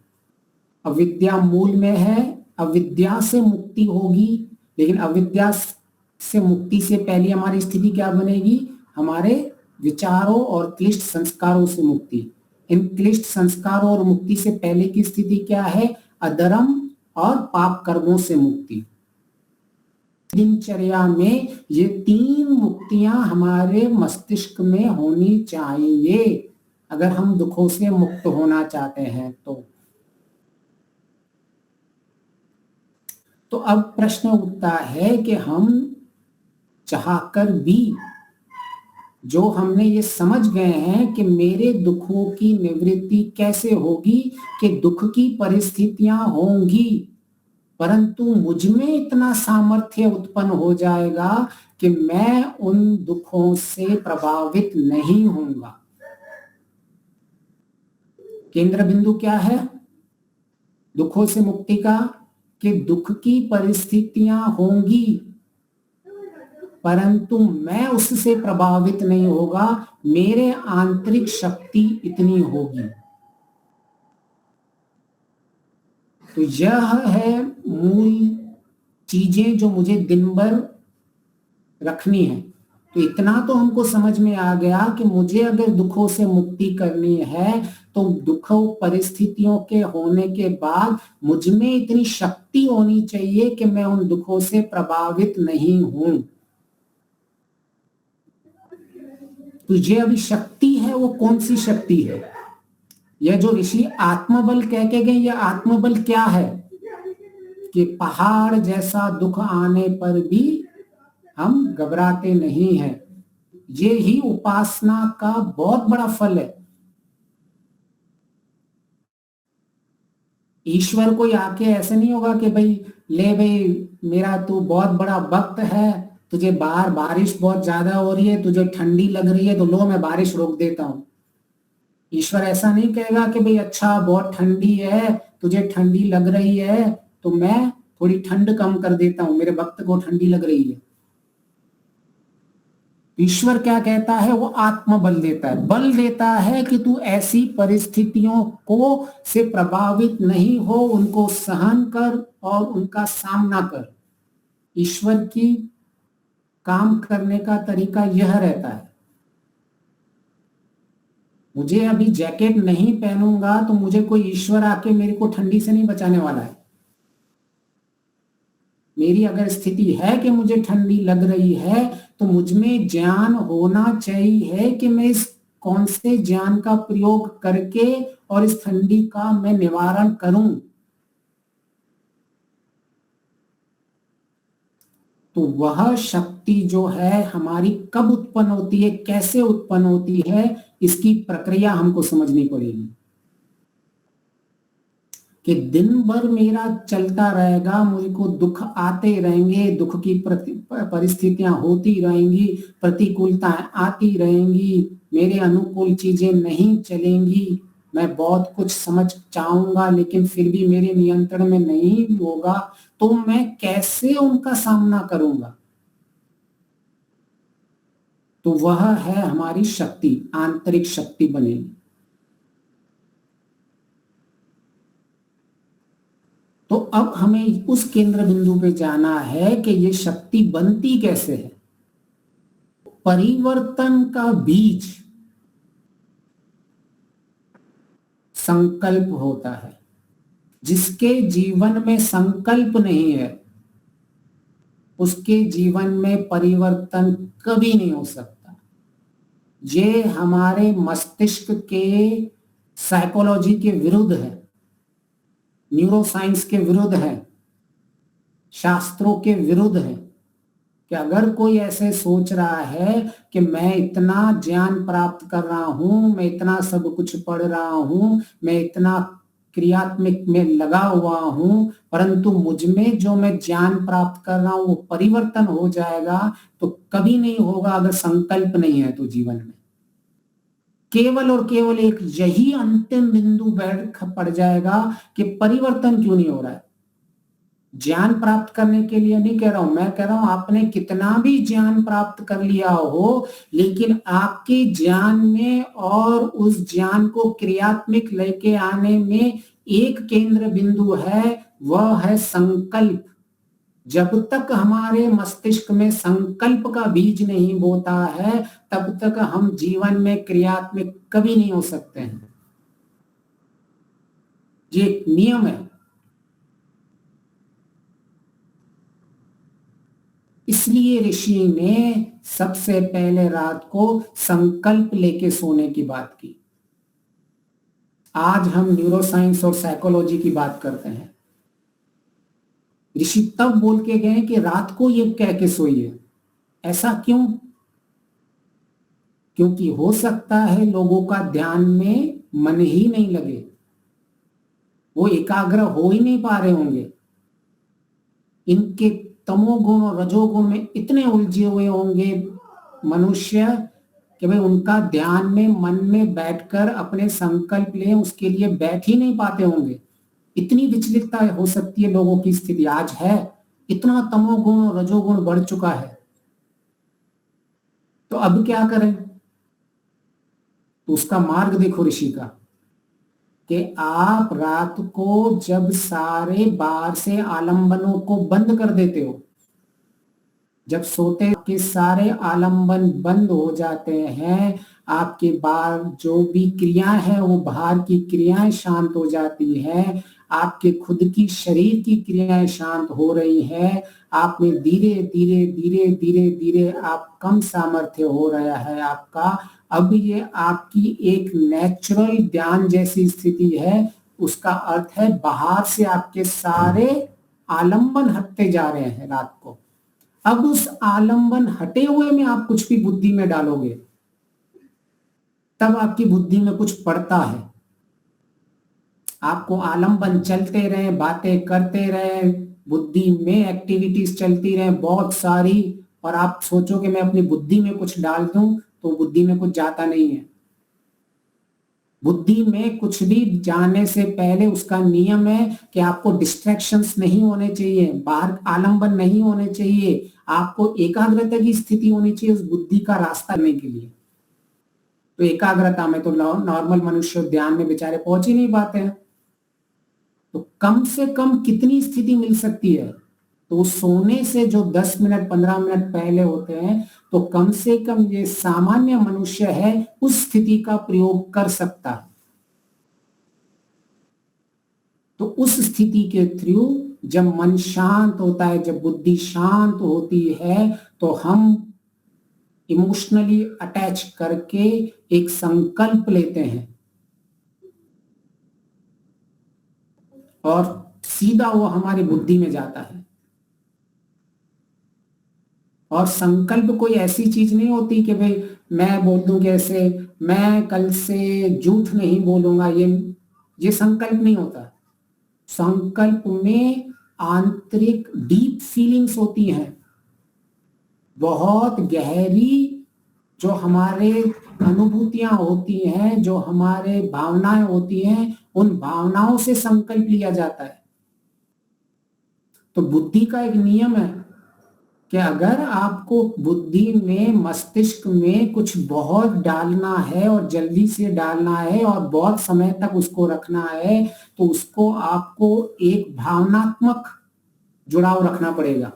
अविद्या मूल में है, अविद्या से मुक्ति होगी, लेकिन अविद्या से मुक्ति से पहले हमारी स्थिति क्या बनेगी? हमारे विचारों और क्लिष्ट संस्कारों से मुक्ति। इन क्लिष्ट संस्कारों और मुक्ति से पहले की स्थिति क्या है? अधर्म और पाप कर्मों से मुक्ति। दिनचर्या में ये 3 मुक्तियां हमारे मस्तिष्क में होनी चाहिए, अगर हम दुखों से मुक्त होना चाहते हैं तो अब प्रश्न उठता है कि हम चाहकर भी, जो हमने ये समझ गए हैं कि मेरे दुखों की निवृत्ति कैसे होगी, कि दुख की परिस्थितियां होंगी, परंतु मुझ में इतना सामर्थ्य उत्पन्न हो जाएगा कि मैं उन दुखों से प्रभावित नहीं होऊंगा। केंद्र बिंदु क्या है दुखों से मुक्ति का? कि दुख की परिस्थितियां होंगी, परंतु मैं उससे प्रभावित नहीं होगा, मेरे आंतरिक शक्ति इतनी होगी। तो यह है मूल चीजें जो मुझे दिन भर रखनी है। तो इतना तो हमको समझ में आ गया कि मुझे अगर दुखों से मुक्ति करनी है तो दुखों परिस्थितियों के होने के बाद मुझ में इतनी शक्ति होनी चाहिए कि मैं उन दुखों से प्रभावित नहीं हूं। तुझे अभी शक्ति है, वो कौन सी शक्ति है? यह जो ऋषि आत्मबल कह के गए, यह आत्मबल क्या है? कि पहाड़ जैसा दुख आने पर भी हम घबराते नहीं हैं। ये ही उपासना का बहुत बड़ा फल है। ईश्वर कोई आके ऐसे नहीं होगा कि भाई ले भाई मेरा तू बहुत बड़ा भक्त है, तुझे बाहर बारिश बहुत ज्यादा हो रही है, तुझे ठंडी लग रही है, तो लो मैं बारिश रोक देता हूं। ईश्वर ऐसा नहीं कहेगा कि भाई अच्छा बहुत ठंडी है, तुझे ठंडी लग रही है तो मैं थोड़ी ठंड कम कर देता हूं, मेरे भक्त को ठंडी लग रही है। ईश्वर क्या कहता है? वो आत्मबल देता है, बल देता है कि तू ऐसी परिस्थितियों को से प्रभावित नहीं हो, उनको सहन कर और उनका सामना कर। ईश्वर की काम करने का तरीका यह रहता है। मुझे अभी जैकेट नहीं पहनूंगा तो मुझे कोई ईश्वर आके मेरे को ठंडी से नहीं बचाने वाला है। मेरी अगर स्थिति है कि मुझे ठंडी लग रही है तो मुझ में ज्ञान होना चाहिए कि मैं इस कौन से ज्ञान का प्रयोग करके और इस ठंडी का मैं निवारण करूं। तो वह शक्ति जो है हमारी कब उत्पन्न होती है, कैसे उत्पन्न होती है, इसकी प्रक्रिया हमको समझनी पड़ेगी। कि दिन भर मेरा चलता रहेगा, मुझको दुख आते रहेंगे, दुख की परिस्थितियां होती रहेंगी, प्रतिकूलताएं आती रहेंगी, मेरे अनुकूल चीजें नहीं चलेंगी, मैं बहुत कुछ समझ चाहूंगा लेकिन फिर भी मेरे नियंत्रण में नहीं होगा, तो मैं कैसे उनका सामना करूंगा? तो वह है हमारी शक्ति, आंतरिक शक्ति बनेगी। तो अब हमें उस केंद्र बिंदु पे जाना है कि ये शक्ति बनती कैसे है। परिवर्तन का बीज संकल्प होता है। जिसके जीवन में संकल्प नहीं है उसके जीवन में परिवर्तन कभी नहीं हो सकता। ये हमारे मस्तिष्क के साइकोलॉजी के विरुद्ध है, न्यूरोसाइंस के विरुद्ध है, शास्त्रों के विरुद्ध है। कि अगर कोई ऐसे सोच रहा है कि मैं इतना ज्ञान प्राप्त कर रहा हूं, मैं इतना सब कुछ पढ़ रहा हूं, मैं इतना क्रियात्मक में लगा हुआ हूं, परंतु मुझ में जो मैं ज्ञान प्राप्त कर रहा हूं वो परिवर्तन हो जाएगा, तो कभी नहीं होगा अगर संकल्प नहीं है तो जीवन में। केवल और केवल एक यही अंतिम बिंदु बैठ पड़ जाएगा कि परिवर्तन क्यों नहीं हो रहा है। ज्ञान प्राप्त करने के लिए नहीं कह रहा हूं, मैं कह रहा हूं आपने कितना भी ज्ञान प्राप्त कर लिया हो, लेकिन आपके ज्ञान में और उस ज्ञान को क्रियात्मक लेके आने में एक केंद्र बिंदु है, वह है संकल्प। जब तक हमारे मस्तिष्क में संकल्प का बीज नहीं बोता है तब तक हम जीवन में क्रियात्मक कभी नहीं हो सकते हैं। ये एक नियम है। इसलिए ऋषि ने सबसे पहले रात को संकल्प लेके सोने की बात की। आज हम न्यूरोसाइंस और साइकोलॉजी की बात करते हैं। ऋषि तब बोल के गए कि रात को ये कह के सोइए। ऐसा क्यों? क्योंकि हो सकता है लोगों का ध्यान में मन ही नहीं लगे, वो एकाग्र हो ही नहीं पा रहे होंगे, इनके तमोगुण और रजोगुण में इतने उलझे हुए होंगे मनुष्य कि भाई उनका ध्यान में मन में बैठकर अपने संकल्प लें उसके लिए बैठ ही नहीं पाते होंगे। इतनी विचलितता हो सकती है लोगों की स्थिति आज है, इतना तमोगुण और रजोगुण बढ़ चुका है। तो अब क्या करें? तो उसका मार्ग देखो ऋषि का, कि आप रात को जब सारे बाहर से आलंबनों को बंद कर देते हो, जब सोते के सारे आलंबन बंद हो जाते हैं, आपके बाहर जो भी क्रियाएं हैं वो बाहर की क्रियाएं शांत हो जाती हैं, आपके खुद की शरीर की क्रियाएं शांत हो रही हैं, आप में धीरे धीरे धीरे धीरे धीरे आप कम सामर्थ्य हो रहा है आपका। अब ये आपकी एक नेचुरल ध्यान जैसी स्थिति है। उसका अर्थ है बाहर से आपके सारे आलंबन हटते जा रहे हैं रात को। अब उस आलंबन हटे हुए में आप कुछ भी बुद्धि में डालोगे, तब आपकी बुद्धि में कुछ पड़ता है। आपको आलंबन चलते रहे, बातें करते रहे, बुद्धि में एक्टिविटीज चलती रहे बहुत सारी, और आप सोचो कि मैं अपनी बुद्धि में कुछ डाल दूं, तो बुद्धि में कुछ जाता नहीं है। बुद्धि में कुछ भी जाने से पहले उसका नियम है कि आपको डिस्ट्रैक्शंस नहीं होने चाहिए, बाहर आलंबन नहीं होने चाहिए, आपको एकाग्रता की स्थिति होनी चाहिए उस बुद्धि का रास्ता लेने के लिए। तो एकाग्रता में तो नॉर्मल मनुष्य ध्यान में बेचारे पहुंच ही नहीं पाते हैं। तो कम से कम कितनी स्थिति मिल सकती है? तो सोने से जो 10 मिनट 15 मिनट पहले होते हैं, तो कम से कम ये सामान्य मनुष्य है उस स्थिति का प्रयोग कर सकता है। तो उस स्थिति के थ्रू जब मन शांत होता है, जब बुद्धि शांत होती है, तो हम इमोशनली अटैच करके एक संकल्प लेते हैं और सीधा वो हमारी बुद्धि में जाता है। और संकल्प कोई ऐसी चीज नहीं होती कि भाई मैं बोल दूं कैसे, मैं कल से झूठ नहीं बोलूंगा, ये संकल्प नहीं होता। संकल्प में आंतरिक डीप फीलिंग्स होती हैं, बहुत गहरी जो हमारे अनुभूतियां होती हैं, जो हमारे भावनाएं होती हैं, उन भावनाओं से संकल्प लिया जाता है। तो बुद्धि का एक नियम है कि अगर आपको बुद्धि में, मस्तिष्क में कुछ बहुत डालना है और जल्दी से डालना है और बहुत समय तक उसको रखना है, तो उसको आपको एक भावनात्मक जुड़ाव रखना पड़ेगा।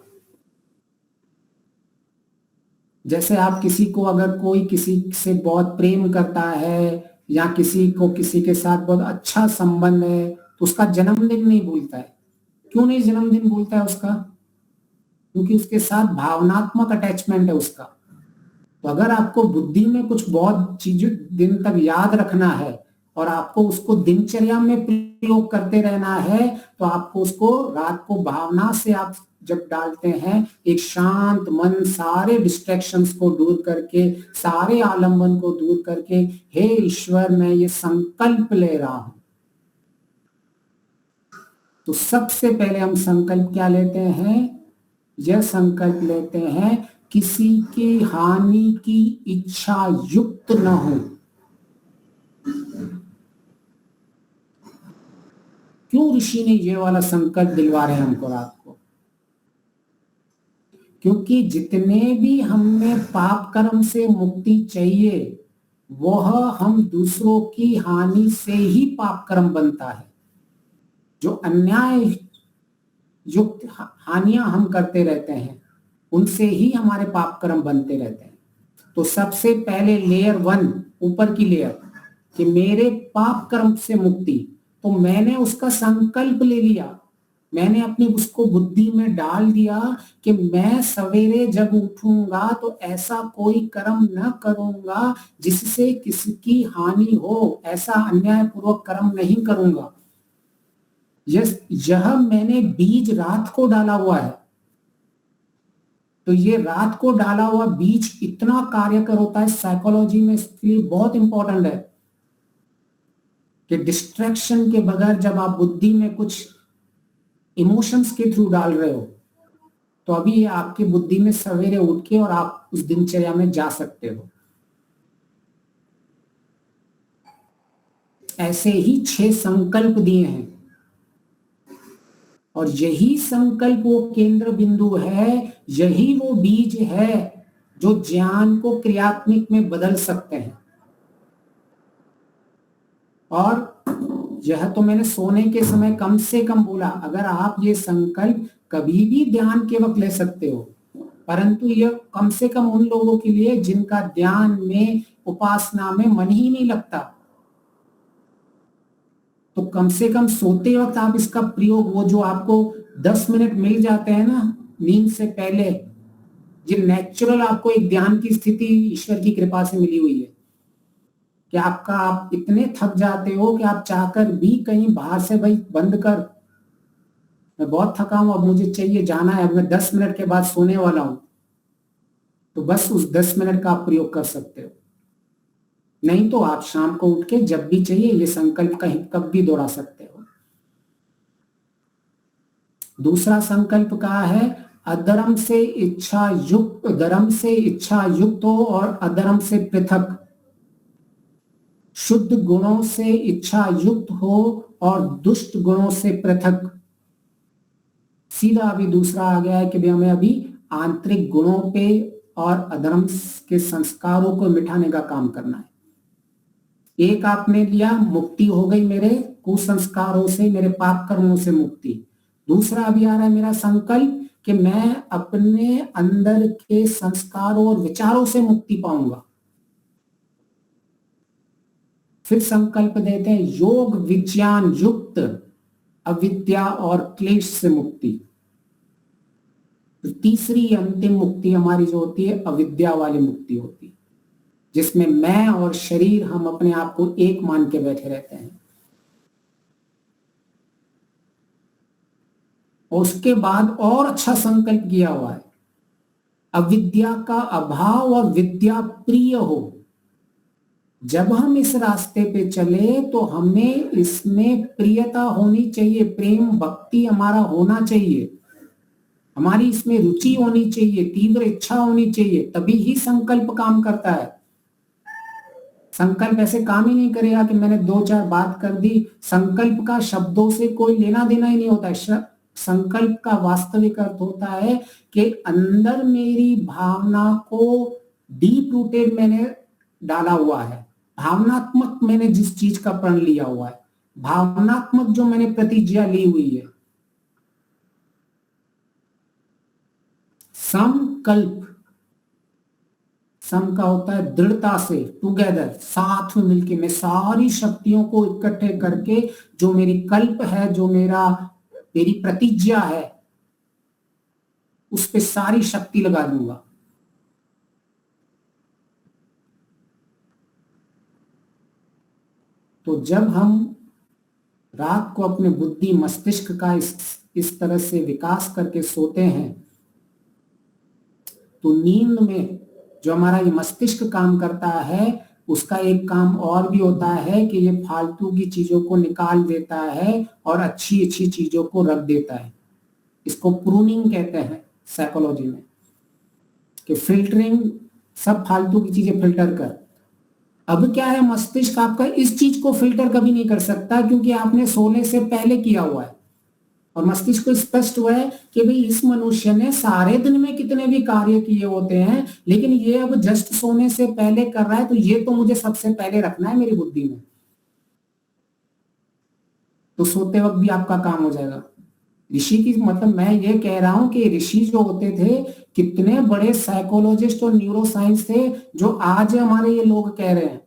जैसे आप किसी को, अगर कोई किसी से बहुत प्रेम करता है या किसी को किसी के साथ बहुत अच्छा संबंध है, तो उसका जन्मदिन नहीं भूलता है। क्यों नहीं जन्मदिन भूलता है उसका? क्योंकि उसके साथ भावनात्मक अटैचमेंट है उसका। तो अगर आपको बुद्धि में कुछ बहुत चीजें दिन तक याद रखना है और आपको उसको दिनचर्या में प्रयोग करते रहना है, तो आपको उसको रात को भावना से आप जब डालते हैं, एक शांत मन सारे डिस्ट्रैक्शंस को दूर करके, सारे आलंबन को दूर करके, हे ईश्वर मैं ये संकल्प ले रहा हूं। तो सबसे पहले हम संकल्प क्या लेते हैं? यह संकल्प लेते हैं किसी की हानि की इच्छा युक्त न हो। क्यों ऋषि ने ये वाला संकल्प दिलवा रहे हैं हमको रात को? क्योंकि जितने भी हमें पाप कर्म से मुक्ति चाहिए, वह हम दूसरों की हानि से ही पाप कर्म बनता है। जो अन्याय युक्त हानियां हम करते रहते हैं, उनसे ही हमारे पाप कर्म बनते रहते हैं। तो सबसे पहले लेयर 1, ऊपर की लेयर, कि मेरे पाप कर्म से मुक्ति, तो मैंने उसका संकल्प ले लिया, मैंने अपनी उसको बुद्धि में डाल दिया कि मैं सवेरे जब उठूंगा तो ऐसा कोई कर्म न करूंगा जिससे किसी की हानि हो, ऐसा अन्यायपूर्वक कर्म नहीं करूंगा। यह मैंने बीज रात को डाला हुआ है। तो ये रात को डाला हुआ बीज इतना कार्यकर होता है साइकोलॉजी में, इसलिए बहुत इंपॉर्टेंट है कि डिस्ट्रैक्शन के बगैर जब आप बुद्धि में कुछ इमोशंस के थ्रू डाल रहे हो, तो अभी ये आपकी बुद्धि में सवेरे उठ के और आप उस दिनचर्या में जा सकते हो। ऐसे ही 6 संकल्प दिए हैं और यही संकल्प वो केंद्र बिंदु है, यही वो बीज है जो ज्ञान को क्रियात्मक में बदल सकते हैं। और यह तो मैंने सोने के समय कम से कम बोला, अगर आप ये संकल्प कभी भी ध्यान के वक्त ले सकते हो, परंतु यह कम से कम उन लोगों के लिए जिनका ध्यान में, उपासना में मन ही नहीं लगता। तो कम से कम सोते वक्त आप इसका प्रयोग, वो जो आपको 10 मिनट मिल जाते हैं ना नींद से पहले, ये नेचुरल आपको एक ध्यान की स्थिति ईश्वर की कृपा से मिली हुई है कि आप इतने थक जाते हो कि आप चाहकर भी कहीं बाहर से, भाई बंद कर, मैं बहुत थका हूं, अब मुझे चाहिए जाना है, अब मैं 10 मिनट के बाद सोने वाला हूं, तो बस उस 10 मिनट का आप प्रयोग कर सकते हो। नहीं तो आप शाम को उठ के जब भी चाहिए ये संकल्प कहीं कब भी दोहरा सकते हो। दूसरा संकल्प कहा है, अधर्म से इच्छा युक्त, धर्म से इच्छा युक्त हो और अधर्म से पृथक, शुद्ध गुणों से इच्छा युक्त हो और दुष्ट गुणों से पृथक। सीधा अभी दूसरा आ गया है कि भाई हमें अभी आंतरिक गुणों पे और अधर्म के संस्कारों को मिटाने का काम करना है। एक आपने लिया, मुक्ति हो गई मेरे कुसंस्कारों से, मेरे पाप कर्मों से मुक्ति। दूसरा अभी आ रहा है मेरा संकल्प कि मैं अपने अंदर के संस्कारों और विचारों से मुक्ति पाऊंगा। फिर संकल्प देते हैं योग विज्ञान युक्त अविद्या और क्लेश से मुक्ति। तो तीसरी अंतिम मुक्ति हमारी जो होती है अविद्या वाली मुक्ति होती है, जिसमें मैं और शरीर हम अपने आप को एक मान के बैठे रहते हैं। और उसके बाद और अच्छा संकल्प किया हुआ है, अविद्या का अभाव और विद्या प्रिय हो। जब हम इस रास्ते पे चले तो हमें इसमें प्रियता होनी चाहिए, प्रेम भक्ति हमारा होना चाहिए, हमारी इसमें रुचि होनी चाहिए, तीव्र इच्छा होनी चाहिए, तभी ही संकल्प काम करता है। संकल्प ऐसे काम ही नहीं करेगा कि मैंने 2-4 बात कर दी। संकल्प का शब्दों से कोई लेना देना ही नहीं होता है। संकल्प का वास्तविक अर्थ होता है कि अंदर मेरी भावना को डीप रूटेड मैंने डाला हुआ है, भावनात्मक मैंने जिस चीज का प्रण लिया हुआ है, भावनात्मक जो मैंने प्रतिज्ञा ली हुई है। संकल्प, सम का होता है दृढ़ता से, टुगेदर, साथ में मिलके मैं सारी शक्तियों को इकट्ठे करके जो मेरी कल्प है, जो मेरी प्रतिज्ञा है, उस पे सारी शक्ति लगा दूंगा। तो जब हम रात को अपने बुद्धि मस्तिष्क का इस तरह से विकास करके सोते हैं, तो नींद में जो हमारा ये मस्तिष्क काम करता है, उसका एक काम और भी होता है कि ये फालतू की चीजों को निकाल देता है और अच्छी अच्छी चीजों को रख देता है। इसको प्रूनिंग कहते हैं साइकोलॉजी में, कि फिल्टरिंग, सब फालतू की चीजें फिल्टर कर। अब क्या है, मस्तिष्क आपका इस चीज को फिल्टर कभी नहीं कर सकता क्योंकि आपने सोने से पहले किया हुआ है, और मस्तिष्क को स्पष्ट हुआ है कि भाई इस मनुष्य ने सारे दिन में कितने भी कार्य किए होते हैं, लेकिन ये अब जस्ट सोने से पहले कर रहा है, तो ये तो मुझे सबसे पहले रखना है मेरी बुद्धि में। तो सोते वक्त भी आपका काम हो जाएगा। ऋषि की, मतलब मैं ये कह रहा हूं कि ऋषि जो होते थे, कितने बड़े साइकोलॉजिस्ट और न्यूरोसाइंस थे, जो आज हमारे ये लोग कह रहे हैं।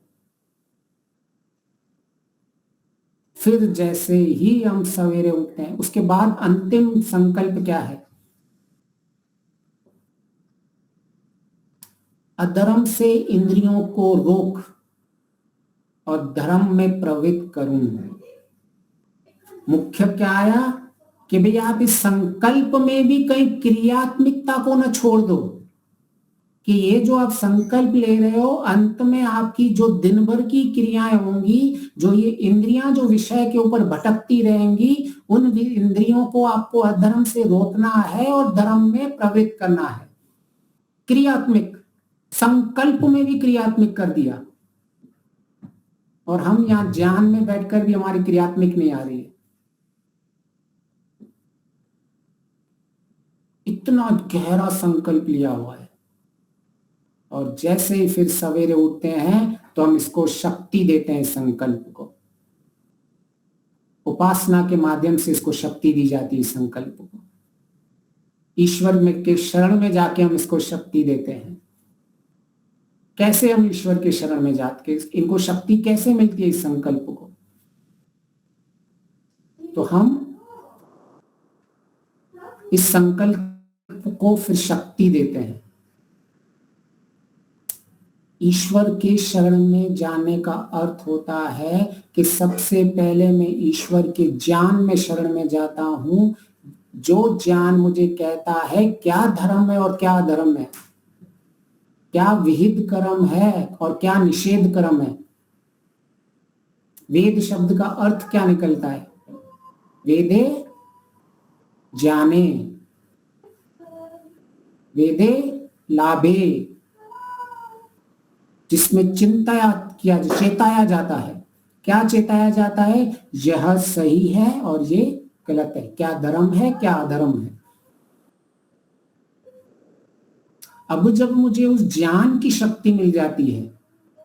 फिर जैसे ही हम सवेरे उठते हैं, उसके बाद अंतिम संकल्प क्या है, अधर्म से इंद्रियों को रोक और धर्म में प्रवृत्त करूं। मुख्य क्या आया कि भैया आप इस संकल्प में भी कहीं क्रियात्मकता को न छोड़ दो, कि ये जो आप संकल्प ले रहे हो, अंत में आपकी जो दिन भर की क्रियाएं होंगी, जो ये इंद्रियां जो विषय के ऊपर भटकती रहेंगी, उन इंद्रियों को आपको अधर्म से रोकना है और धर्म में प्रवृत्त करना है। क्रियात्मक, संकल्प में भी क्रियात्मक कर दिया, और हम यहाँ ज्ञान में बैठकर भी हमारी क्रियात्मक नहीं आ रही है। इतना गहरा संकल्प लिया हुआ है, और जैसे ही फिर सवेरे उठते हैं तो हम इसको शक्ति देते हैं। संकल्प को उपासना के माध्यम से इसको शक्ति दी जाती है। संकल्प को ईश्वर में के शरण में जाके हम इसको शक्ति देते हैं। कैसे हम ईश्वर के शरण में जाके इनको शक्ति कैसे मिलती है इस संकल्प को? तो हम इस संकल्प को फिर शक्ति देते हैं। ईश्वर के शरण में जाने का अर्थ होता है कि सबसे पहले मैं ईश्वर के ज्ञान में शरण में जाता हूं, जो ज्ञान मुझे कहता है क्या धर्म है और क्या अधर्म है, क्या विहित कर्म है और क्या निषेध कर्म है। वेद शब्द का अर्थ क्या निकलता है? वेदे ज्ञाने, वेदे लाभे, जिसमें चिंताया किया चेताया जाता है। क्या चेताया जाता है? यह सही है और ये गलत है, क्या धर्म है क्या अधर्म है। अब जब मुझे उस ज्ञान की शक्ति मिल जाती है,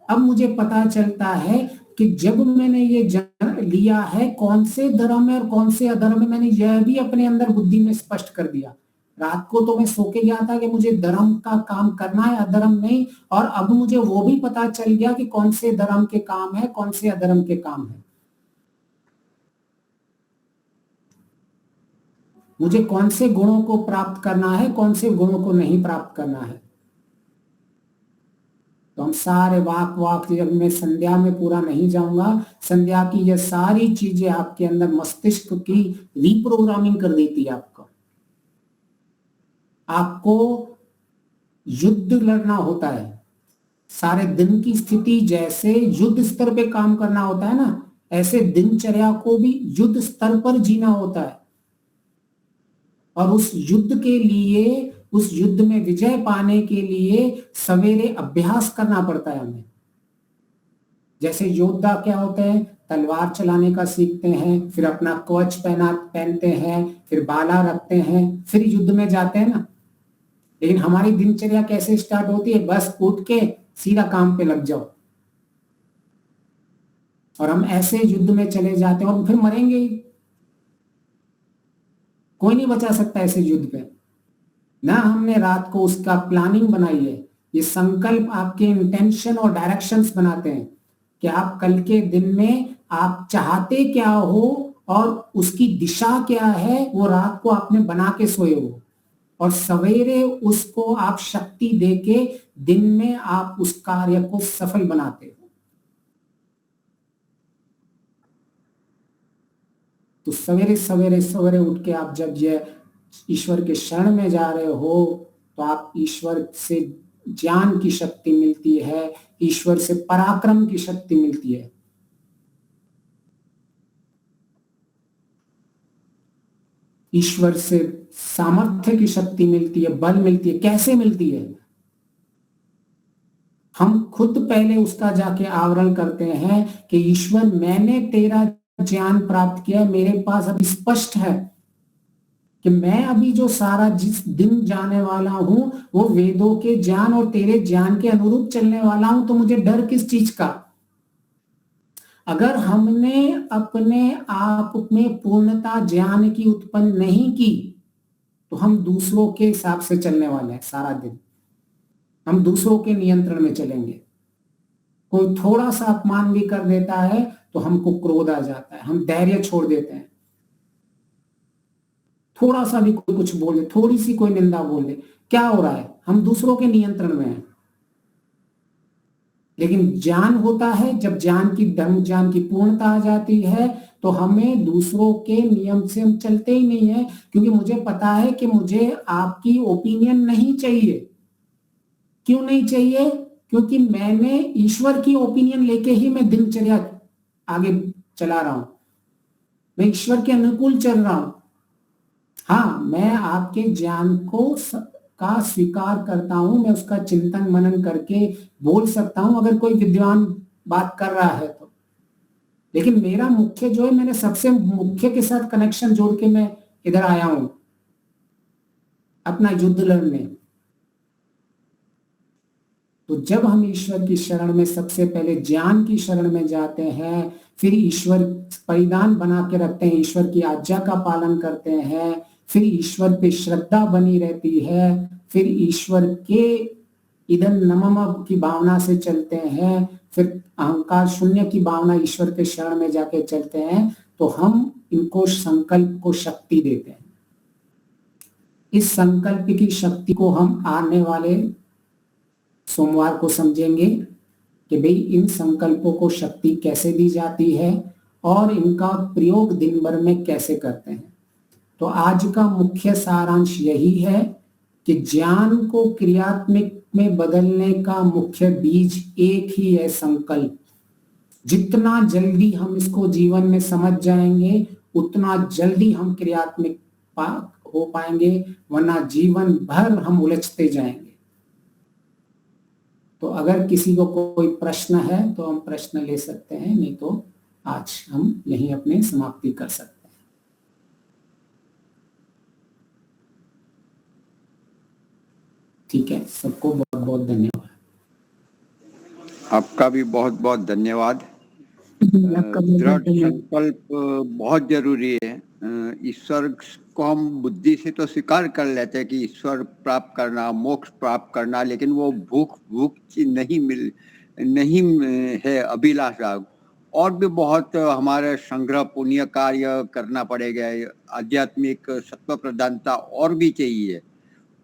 अब मुझे पता चलता है कि जब मैंने ये जान लिया है कौन से धर्म है और कौन से अधर्म है, मैंने यह भी अपने अंदर बुद्धि में स्पष्ट कर दिया। रात को तो मैं सो के गया था कि मुझे धर्म का काम करना है, अधर्म नहीं, और अब मुझे वो भी पता चल गया कि कौन से धर्म के काम है कौन से अधर्म के काम है। मुझे कौन से गुणों को प्राप्त करना है कौन से गुणों को नहीं प्राप्त करना है। तो हम सारे वाक जब मैं संध्या में पूरा नहीं जाऊंगा, संध्या की ये सारी चीजें आपके अंदर मस्तिष्क की रीप्रोग्रामिंग कर देती है। आपको युद्ध लड़ना होता है, सारे दिन की स्थिति जैसे युद्ध स्तर पे काम करना होता है ना, ऐसे दिनचर्या को भी युद्ध स्तर पर जीना होता है। और उस युद्ध के लिए, उस युद्ध में विजय पाने के लिए सवेरे अभ्यास करना पड़ता है हमें। जैसे योद्धा क्या होते हैं, तलवार चलाने का सीखते हैं, फिर अपना कवच पहनते हैं, फिर बाला रखते हैं, फिर युद्ध में जाते हैं ना। लेकिन हमारी दिनचर्या कैसे स्टार्ट होती है? बस उठ के सीधा काम पे लग जाओ, और हम ऐसे युद्ध में चले जाते हैं और फिर मरेंगे ही। कोई नहीं बचा सकता ऐसे युद्ध पे ना। हमने रात को उसका प्लानिंग बनाई है। ये संकल्प आपके इंटेंशन और डायरेक्शंस बनाते हैं कि आप कल के दिन में आप चाहते क्या हो और उसकी दिशा क्या है, वो रात को आपने बना के सोए हो, और सवेरे उसको आप शक्ति देके दिन में आप उस कार्य को सफल बनाते हो। तो सवेरे सवेरे सवेरे उठ के आप जब ये ईश्वर के शरण में जा रहे हो तो आप ईश्वर से ज्ञान की शक्ति मिलती है, ईश्वर से पराक्रम की शक्ति मिलती है। ईश्वर से सामर्थ्य की शक्ति मिलती है, बल मिलती है। कैसे मिलती है? हम खुद पहले उसका जाके आवरण करते हैं कि ईश्वर मैंने तेरा ज्ञान प्राप्त किया, मेरे पास अभी स्पष्ट है कि मैं अभी जो सारा जिस दिन जाने वाला हूं वो वेदों के ज्ञान और तेरे ज्ञान के अनुरूप चलने वाला हूं, तो मुझे डर किस चीज का? अगर हमने अपने आप में पूर्णता ज्ञान की उत्पन्न नहीं की तो हम दूसरों के हिसाब से चलने वाले हैं। सारा दिन हम दूसरों के नियंत्रण में चलेंगे। कोई थोड़ा सा अपमान भी कर देता है तो हमको क्रोध आ जाता है, हम धैर्य छोड़ देते हैं। थोड़ा सा भी कोई कुछ बोल दे, थोड़ी सी कोई निंदा बोल दे, क्या हो रहा है? हम दूसरों के नियंत्रण में हैं। लेकिन ज्ञान होता है, जब ज्ञान की धर्म ज्ञान की पूर्णता आ जाती है तो हमें दूसरों के नियम से हम चलते ही नहीं है, क्योंकि मुझे पता है कि मुझे आपकी ओपिनियन नहीं चाहिए। क्यों नहीं चाहिए? क्योंकि मैंने ईश्वर की ओपिनियन लेके ही मैं दिनचर्या आगे चला रहा हूं, मैं ईश्वर के अनुकूल चल रहा हूं। हाँ, मैं आपके ज्ञान को का स्वीकार करता हूं, मैं उसका चिंतन मनन करके बोल सकता हूं अगर कोई विद्वान बात कर रहा है तो। लेकिन मेरा मुख्य जो है, मैंने सबसे मुख्य के साथ कनेक्शन जोड़ के मैं इधर आया हूं अपना युद्ध लड़ने। तो जब हम ईश्वर की शरण में सबसे पहले ज्ञान की शरण में जाते हैं, फिर ईश्वर परिधान बना के रखते हैं, ईश्वर की आज्ञा का पालन करते हैं, फिर ईश्वर पे श्रद्धा बनी रहती है, फिर ईश्वर के इदं नमः की भावना से चलते हैं, फिर अहंकार शून्य की भावना ईश्वर के शरण में जाके चलते हैं, तो हम इनको संकल्प को शक्ति देते हैं। इस संकल्प की शक्ति को हम आने वाले सोमवार को समझेंगे कि भाई इन संकल्पों को शक्ति कैसे दी जाती है और इनका प्रयोग दिन भर में कैसे करते हैं। तो आज का मुख्य सारांश यही है कि ज्ञान को क्रियात्मक में बदलने का मुख्य बीज एक ही है, संकल्प। जितना जल्दी हम इसको जीवन में समझ जाएंगे उतना जल्दी हम क्रियात्मक हो पाएंगे, वरना जीवन भर हम उलझते जाएंगे। तो अगर किसी को कोई प्रश्न है तो हम प्रश्न ले सकते हैं, नहीं तो आज हम यहीं अपने समाप्ति कर सकते हैं। ठीक है, सबको बहुत बहुत धन्यवाद। आपका भी बहुत बहुत धन्यवाद। दृढ़ संकल्प बहुत जरूरी है। ईश्वर को हम बुद्धि से तो स्वीकार कर लेते हैं कि ईश्वर प्राप्त करना, मोक्ष प्राप्त करना, लेकिन वो भूख नहीं है अभिलाषा। और भी बहुत हमारे संग्रह पुण्य कार्य करना पड़ेगा। आध्यात्मिक सत्व प्रधानता और भी चाहिए,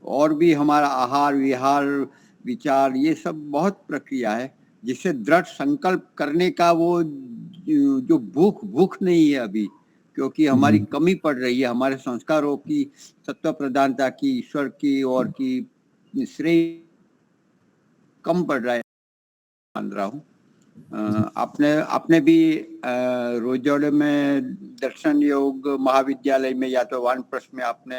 और भी हमारा आहार विहार विचार, ये सब बहुत प्रक्रिया है जिससे दृढ़ संकल्प करने का वो जो भूख नहीं है अभी, क्योंकि हमारी कमी पड़ रही है, हमारे संस्कारों की, सत्व प्रधानता की, ईश्वर की और की श्रेय कम पड़ रहा है, मान रहा हूँ। आपने भी रोजोड़े में दर्शन योग महाविद्यालय में या तो वानप्रस्थ में आपने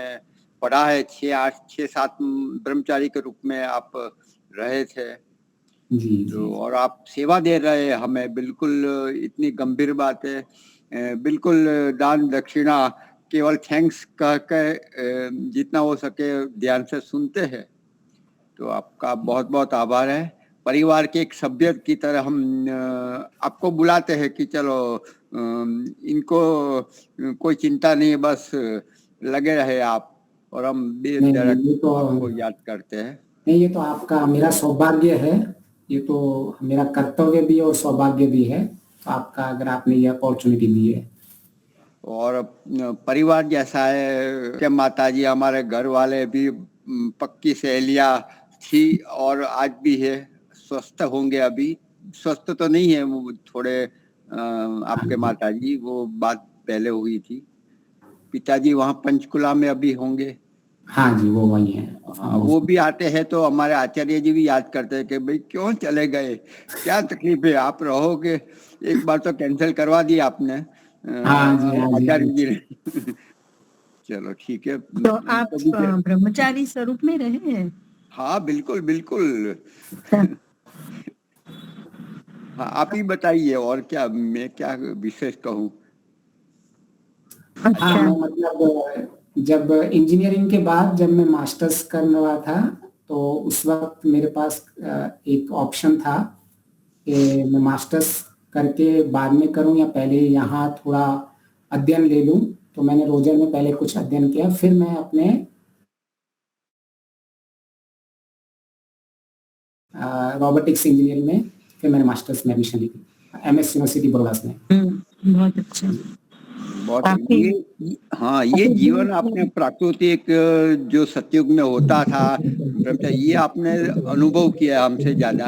पढ़ा है। 6-7 ब्रह्मचारी के रूप में आप रहे थे जी, तो, और आप सेवा दे रहे हैं हमें। बिल्कुल इतनी गंभीर बात है, बिल्कुल दान दक्षिणा केवल थैंक्स कह के जितना हो सके ध्यान से सुनते हैं। तो आपका बहुत बहुत आभार है। परिवार के एक सभ्य की तरह हम आपको बुलाते हैं कि चलो इनको कोई चिंता नहीं, बस लगे रहे आप, और हम आपको याद करते हैं। नहीं, ये तो आपका मेरा सौभाग्य है, ये तो मेरा कर्तव्य भी और सौभाग्य भी है आपका, अगर आपने ये अपॉर्चुनिटी दी है। और परिवार जैसा है कि माताजी, हमारे घर वाले भी पक्की सहेलियां थी और आज भी है। स्वस्थ होंगे, अभी स्वस्थ तो नहीं है वो थोड़े, आपके माताजी, वो बात पहले हुई थी। पिताजी वहाँ पंचकुला में अभी होंगे। हाँ जी, वो वही है। हाँ, वो भी आते हैं तो हमारे आचार्य जी भी याद करते हैं कि भाई क्यों चले गए, क्या तकलीफ है, आप रहोगे। एक बार तो कैंसिल करवा दिया आपने। हाँ जी, आचार्य जी ने। चलो ठीक है। तो आप ब्रह्मचारी स्वरूप में रहे हैं? हाँ बिल्कुल बिल्कुल। हाँ, आप ही बताइए, और क्या मैं क्या विशेष कहूँ। हाँ, मतलब जब इंजीनियरिंग के बाद जब मैं मास्टर्स कर रहा था तो उस वक्त मेरे पास एक ऑप्शन था कि मैं मास्टर्स करके बाद में करूं या पहले यहाँ थोड़ा अध्ययन ले लूं। तो मैंने रोजर में पहले कुछ अध्ययन किया, फिर मैं अपने रोबोटिक्स इंजीनियरिंग में फिर मैंने मास्टर्स में एडमिशन ली थी MS यूनिवर्सिटी बड़ौदा में। बहुत अच्छा, बहुत हाँ, ये जीवन आपने प्राकृतिक जो सतयुग में होता था, ये आपने अनुभव किया हमसे ज्यादा।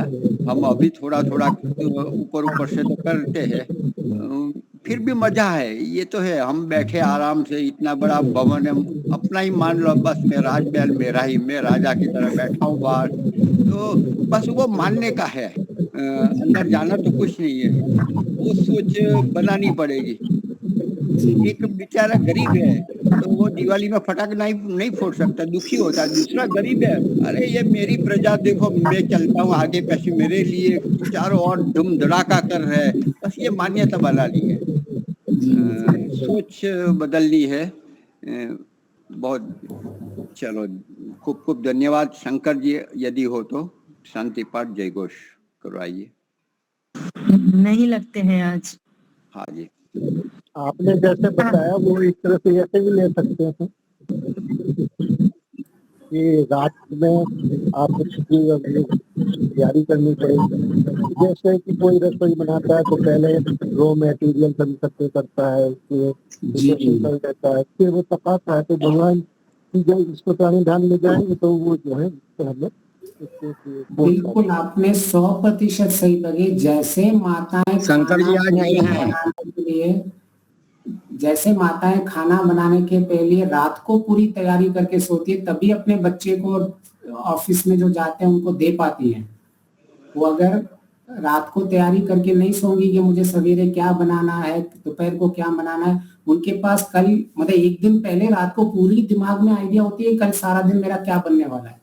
हम अभी थोड़ा थोड़ा ऊपर से तो करते हैं, फिर भी मजा है। ये तो है, हम बैठे आराम से, इतना बड़ा भवन है, अपना ही मान लो, बस मैं राजमहल मेरा ही, मैं राजा की तरह बैठा हूँ बाहर। तो बस वो मानने का है, अंदर जाना तो कुछ नहीं है, वो सोच बनानी पड़ेगी। एक बेचारा गरीब है तो वो दिवाली में फटाके नहीं फोड़ सकता, दुखी होता। दूसरा गरीब है, अरे ये मेरी प्रजा देखो, मैं चलता हूँ आगे पैसे मेरे लिए, चारों ओर धूम धड़ाका कर रहे हैं। बस ये मान्यता बनानी है, सोच बदलनी है। बहुत चलो, खूब खूब धन्यवाद। शंकर जी यदि हो तो शांति पाठ जय घोष करवाइए। नहीं लगते हैं आज। हाँ जी, आपने जैसे बताया वो इस तरह से ऐसे भी ले सकते हैं। कि रात में आप उसकी तैयारी करनी पड़ेगी। जैसे कि कोई रसोई बनाता है तो पहले रॉ मटेरियल सब इकट्ठे करता है, जी रहता है, फिर वो पकाता है। तो भगवान की जो इसको ध्यान में जाएंगे तो वो जो है तो हमें बिल्कुल आपने 100% सही लगे। जैसे माताएं शंकर जी आज नहीं हैं। बनाने के लिए, जैसे माताएं खाना बनाने के पहले रात को पूरी तैयारी करके सोती है, तभी अपने बच्चे को ऑफिस में जो जाते हैं उनको दे पाती हैं। वो अगर रात को तैयारी करके नहीं सोंगी कि मुझे सवेरे क्या बनाना है, दोपहर को क्या बनाना है, उनके पास कल मतलब एक दिन पहले रात को पूरी दिमाग में आइडिया होती है कल सारा दिन मेरा क्या बनने वाला है।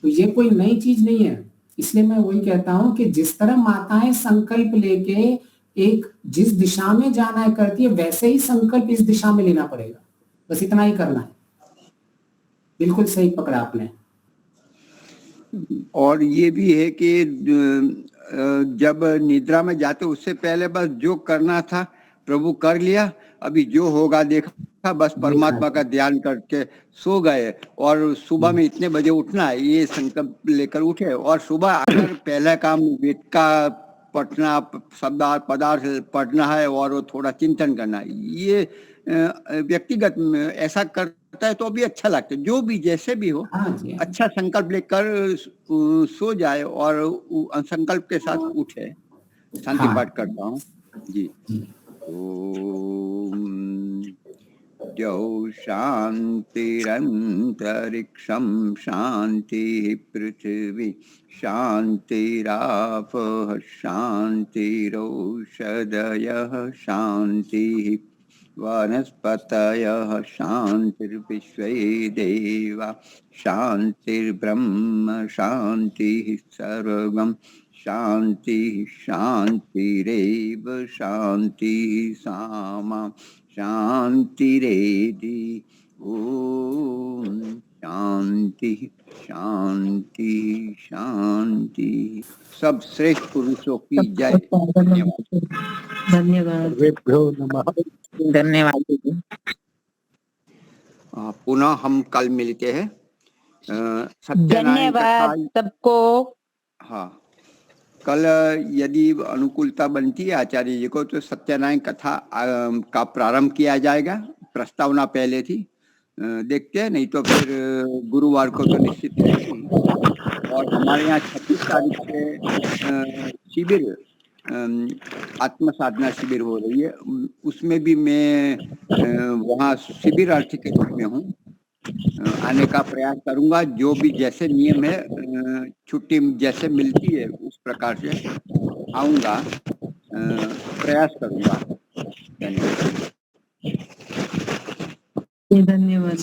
तो ये कोई नई चीज नहीं है। इसलिए मैं वही कहता हूं कि जिस तरह माताएं संकल्प लेके एक जिस दिशा में जाना है करती है, वैसे ही संकल्प इस दिशा में लेना पड़ेगा। बस इतना ही करना है। बिल्कुल सही पकड़ा आपने। और ये भी है कि जब निद्रा में जाते उससे पहले बस जो करना था प्रभु कर लिया, अभी जो होगा देखा, बस परमात्मा का ध्यान करके सो गए। और सुबह में इतने बजे उठना है ये संकल्प लेकर उठे। और सुबह अगर पहला काम वेद का पढ़ना, शब्द पदार्थ पढ़ना है और वो थोड़ा चिंतन करना है, ये व्यक्तिगत ऐसा करता है तो अभी अच्छा लगता है। जो भी जैसे भी हो, अच्छा संकल्प लेकर सो जाए और संकल्प के साथ उठे। शांति पाठ करता हूँ जी। ओम द्यौ शांतिरंतरिक्षं शांति पृथ्वी शांतिरापः शांतिरौषधयः शांति वनस्पतयः शांतिर्विश्वे देवा शांतिर्ब्रह्म शांतिः सर्वं शांति शांतिरेव शांतिः सामा शांतिरेधि। ओम शांति शांति शांति। सब श्रेष्ठ पुरुषों की जय। धन्यवाद। धन्यवाद। पुनः हम कल मिलते हैं। धन्यवाद सबको। हाँ, कल यदि अनुकूलता बनती है आचार्य जी को तो सत्यनारायण कथा का प्रारंभ किया जाएगा। प्रस्तावना पहले थी, देखते हैं, नहीं तो फिर गुरुवार को तो निश्चित रहेगी। और हमारे यहाँ 26 तारीख से शिविर, आत्म साधना शिविर हो रही है। उसमें भी मैं वहाँ शिविरार्थी के रूप में हूँ, आने का प्रयास करूंगा। जो भी जैसे नियम है, छुट्टी जैसे मिलती है उस प्रकार से आऊंगा, प्रयास करूंगा। धन्यवाद।